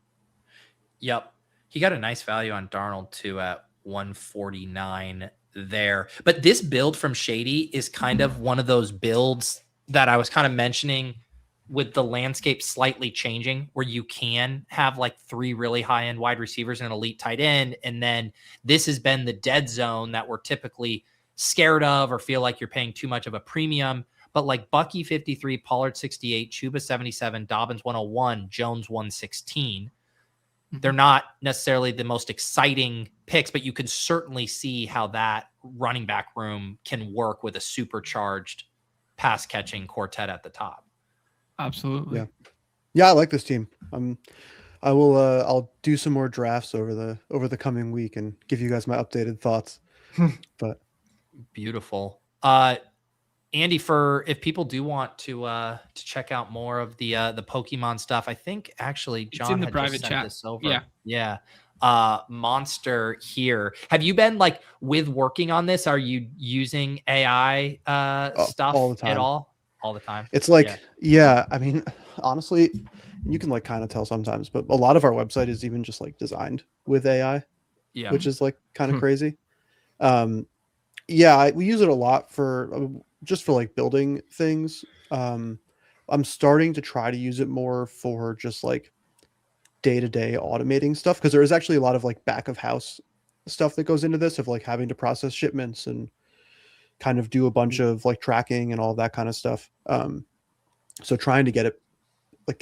Yep, he got a nice value on Darnold too at 149 there. But this build from Shady is kind of one of those builds that I was kind of mentioning with the landscape slightly changing, where you can have like 3 really high-end wide receivers and an elite tight end. And then this has been the dead zone that we're typically scared of or feel like you're paying too much of a premium. But like Bucky 53, Pollard 68, Chuba 77, Dobbins 101, Jones 116. They're not necessarily the most exciting picks, but you can certainly see how that running back room can work with a supercharged pass catching quartet at the top. Absolutely. Yeah, I like this team. I'll do some more drafts over the coming week and give you guys my updated thoughts. But beautiful. Andy, if people do want to check out more of the Pokemon stuff, I think actually John it's in the had private just sent chat. this over. Yeah. Monster here. Have you been like with working on this? Are you using AI stuff all the time. At all? All the time. It's like, I mean, honestly, you can like kind of tell sometimes, but a lot of our website is even just like designed with AI, which is like kind of crazy. We use it a lot for just for like building things. I'm starting to try to use it more for just like day-to-day automating stuff, because there is actually a lot of like back of house stuff that goes into this, of like having to process shipments and kind of do a bunch of like tracking and all that kind of stuff. So trying to get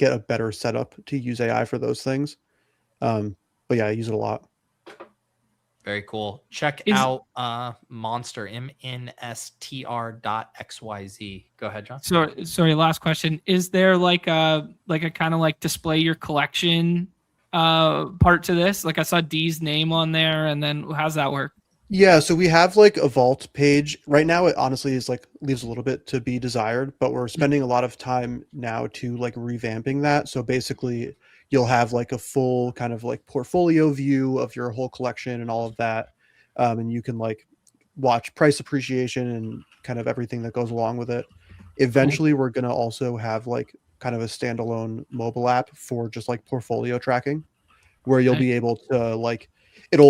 a better setup to use AI for those things. But yeah, I use it a lot. Very cool. Check out Monster, MNSTR.xyz. Go ahead, John. Sorry, last question. Is there like a kind of like display your collection part to this? Like I saw D's name on there, and then how's that work? Yeah, so we have like a vault page. Right now it honestly is like leaves a little bit to be desired, but we're spending a lot of time now to like revamping that. So basically you'll have like a full kind of like portfolio view of your whole collection and all of that. And you can like watch price appreciation and kind of everything that goes along with it. Eventually we're going to also have like kind of a standalone mobile app for just like portfolio tracking, where you'll be able to like,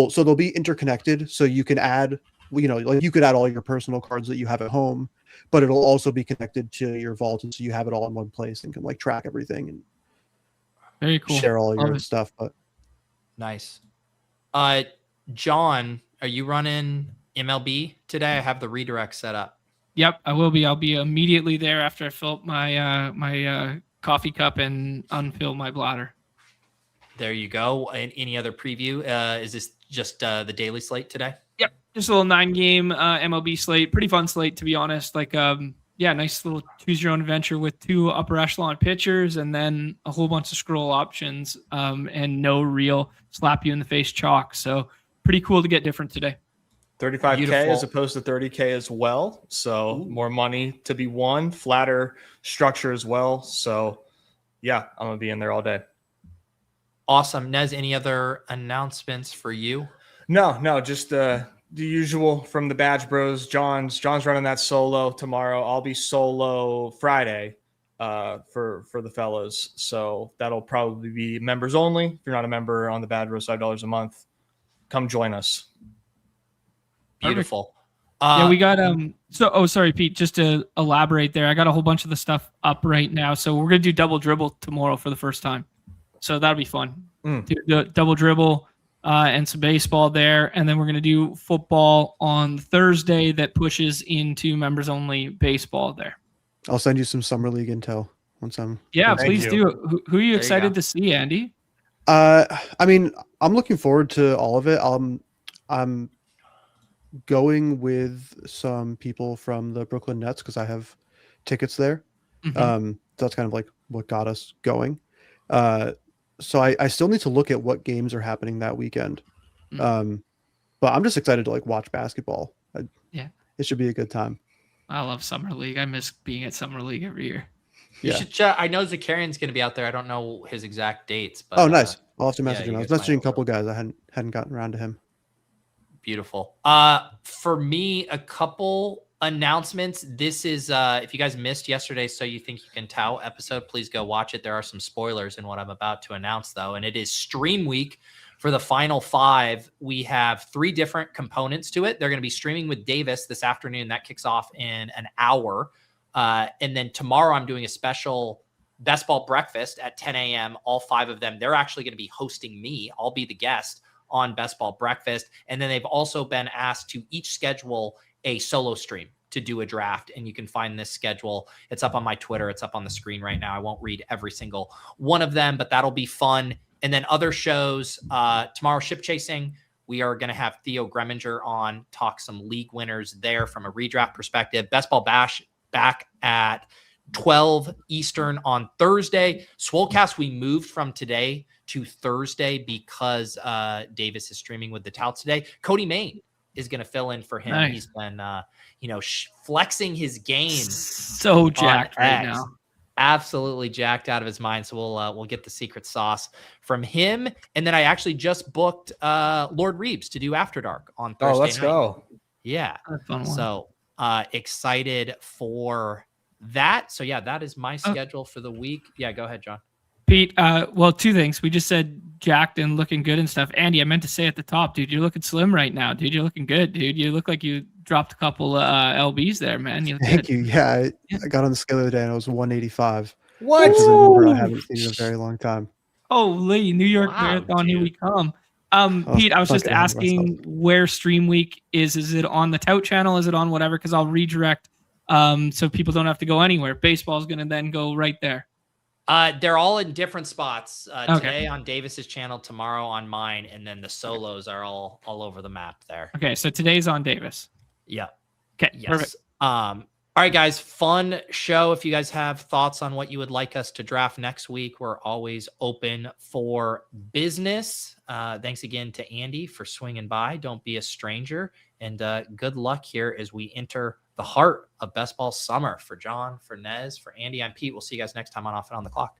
so they'll be interconnected. So you can add, like you could add all your personal cards that you have at home, but it'll also be connected to your vault. And so you have it all in one place and can like track everything and very cool. Share all your stuff. But nice. John, are you running MLB today? I have the redirect set up. Yep, I will be. I'll be immediately there after I fill up my coffee cup and unfill my bladder. There you go. And any other preview? Is this just the daily slate today? Yep, just a little 9-game MLB slate. Pretty fun slate, to be honest. Like, nice little choose your own adventure with 2 upper echelon pitchers, and then a whole bunch of scroll options, and no real slap you in the face chalk. So pretty cool to get different today. 35K Beautiful. As opposed to 30K as well. So more money to be won, flatter structure as well. So yeah, I'm going to be in there all day. Awesome. Nez, any other announcements for you? No, just the usual from the Badge Bros. John's running that solo tomorrow. I'll be solo Friday for the fellas. So that'll probably be members only. If you're not a member on the Badge Bros, $5 a month, come join us. Beautiful. We got sorry, Pete, just to elaborate there, I got a whole bunch of the stuff up right now. So we're going to do double dribble tomorrow for the first time. So that'll be fun. Do double dribble and some baseball there. And then we're going to do football on Thursday that pushes into members only baseball there. I'll send you some summer league intel once I'm. Yeah, please do. Who are you excited to see, Andy? I mean, I'm looking forward to all of it. I'm going with some people from the Brooklyn Nets because I have tickets there. So that's kind of like what got us going. So I still need to look at what games are happening that weekend. But I'm just excited to like watch basketball. it should be a good time. I love Summer League. I miss being at Summer League every year. You should check. I know Zakarian's going to be out there. I don't know his exact dates, but nice. I'll have to message him. I was messaging a couple guys. I hadn't gotten around to him. Beautiful. For me, a couple announcements. This is if you guys missed yesterday, So You Think You Can Tell episode, please go watch it. There are some spoilers in what I'm about to announce, though, and it is stream week for the final 5. We have 3 different components to it. They're going to be streaming with Davis this afternoon. That kicks off in an hour. And then tomorrow I'm doing a special Best Ball breakfast at 10 a.m. All 5 of them. They're actually going to be hosting me. I'll be the guest on Best Ball breakfast. And then they've also been asked to each schedule a solo stream to do a draft. And you can find this schedule. It's up on my Twitter. It's up on the screen right now. I won't read every single one of them, but that'll be fun. And then other shows, tomorrow, Ship Chasing. We are going to have Theo Greminger on, talk some league winners there from a redraft perspective. Best Ball Bash back at 12 Eastern on Thursday. Swolecast, we moved from today to Thursday because Davis is streaming with the Touts today. Cody Main is going to fill in for him. Nice. He's been, flexing his game. So jacked right now. Absolutely jacked out of his mind. So we'll get the secret sauce from him. And then I actually just booked Lord Reeves to do After Dark on Thursday. Oh, let's go. Yeah. So excited for that. So yeah, that is my schedule for the week. Yeah, go ahead, John. Pete, well, 2 things. We just said jacked and looking good and stuff. Andy, I meant to say at the top, dude, you're looking slim right now, dude. You're looking good, dude. You look like you dropped a couple LBs there, man. Thank you. Yeah, I got on the scale the other day and I was 185. What? Which is a number I haven't seen in a very long time. Holy, New York Marathon, dude. Here we come. Pete, I was just asking where Stream Week is. Is it on the Tout channel? Is it on whatever? Because I'll redirect so people don't have to go anywhere. Baseball is going to then go right there. They're all in different spots. Today on Davis's channel, tomorrow on mine, and then the solos are all over the map there. Okay, so today's on Davis. Yeah. Okay. Yes. Perfect. All right, guys. Fun show. If you guys have thoughts on what you would like us to draft next week, we're always open for business. Thanks again to Andy for swinging by. Don't be a stranger. And good luck here as we enter the heart of Best Ball Summer. For John, for Nez, for Andy, I'm Pete. We'll see you guys next time on Off and On the Clock.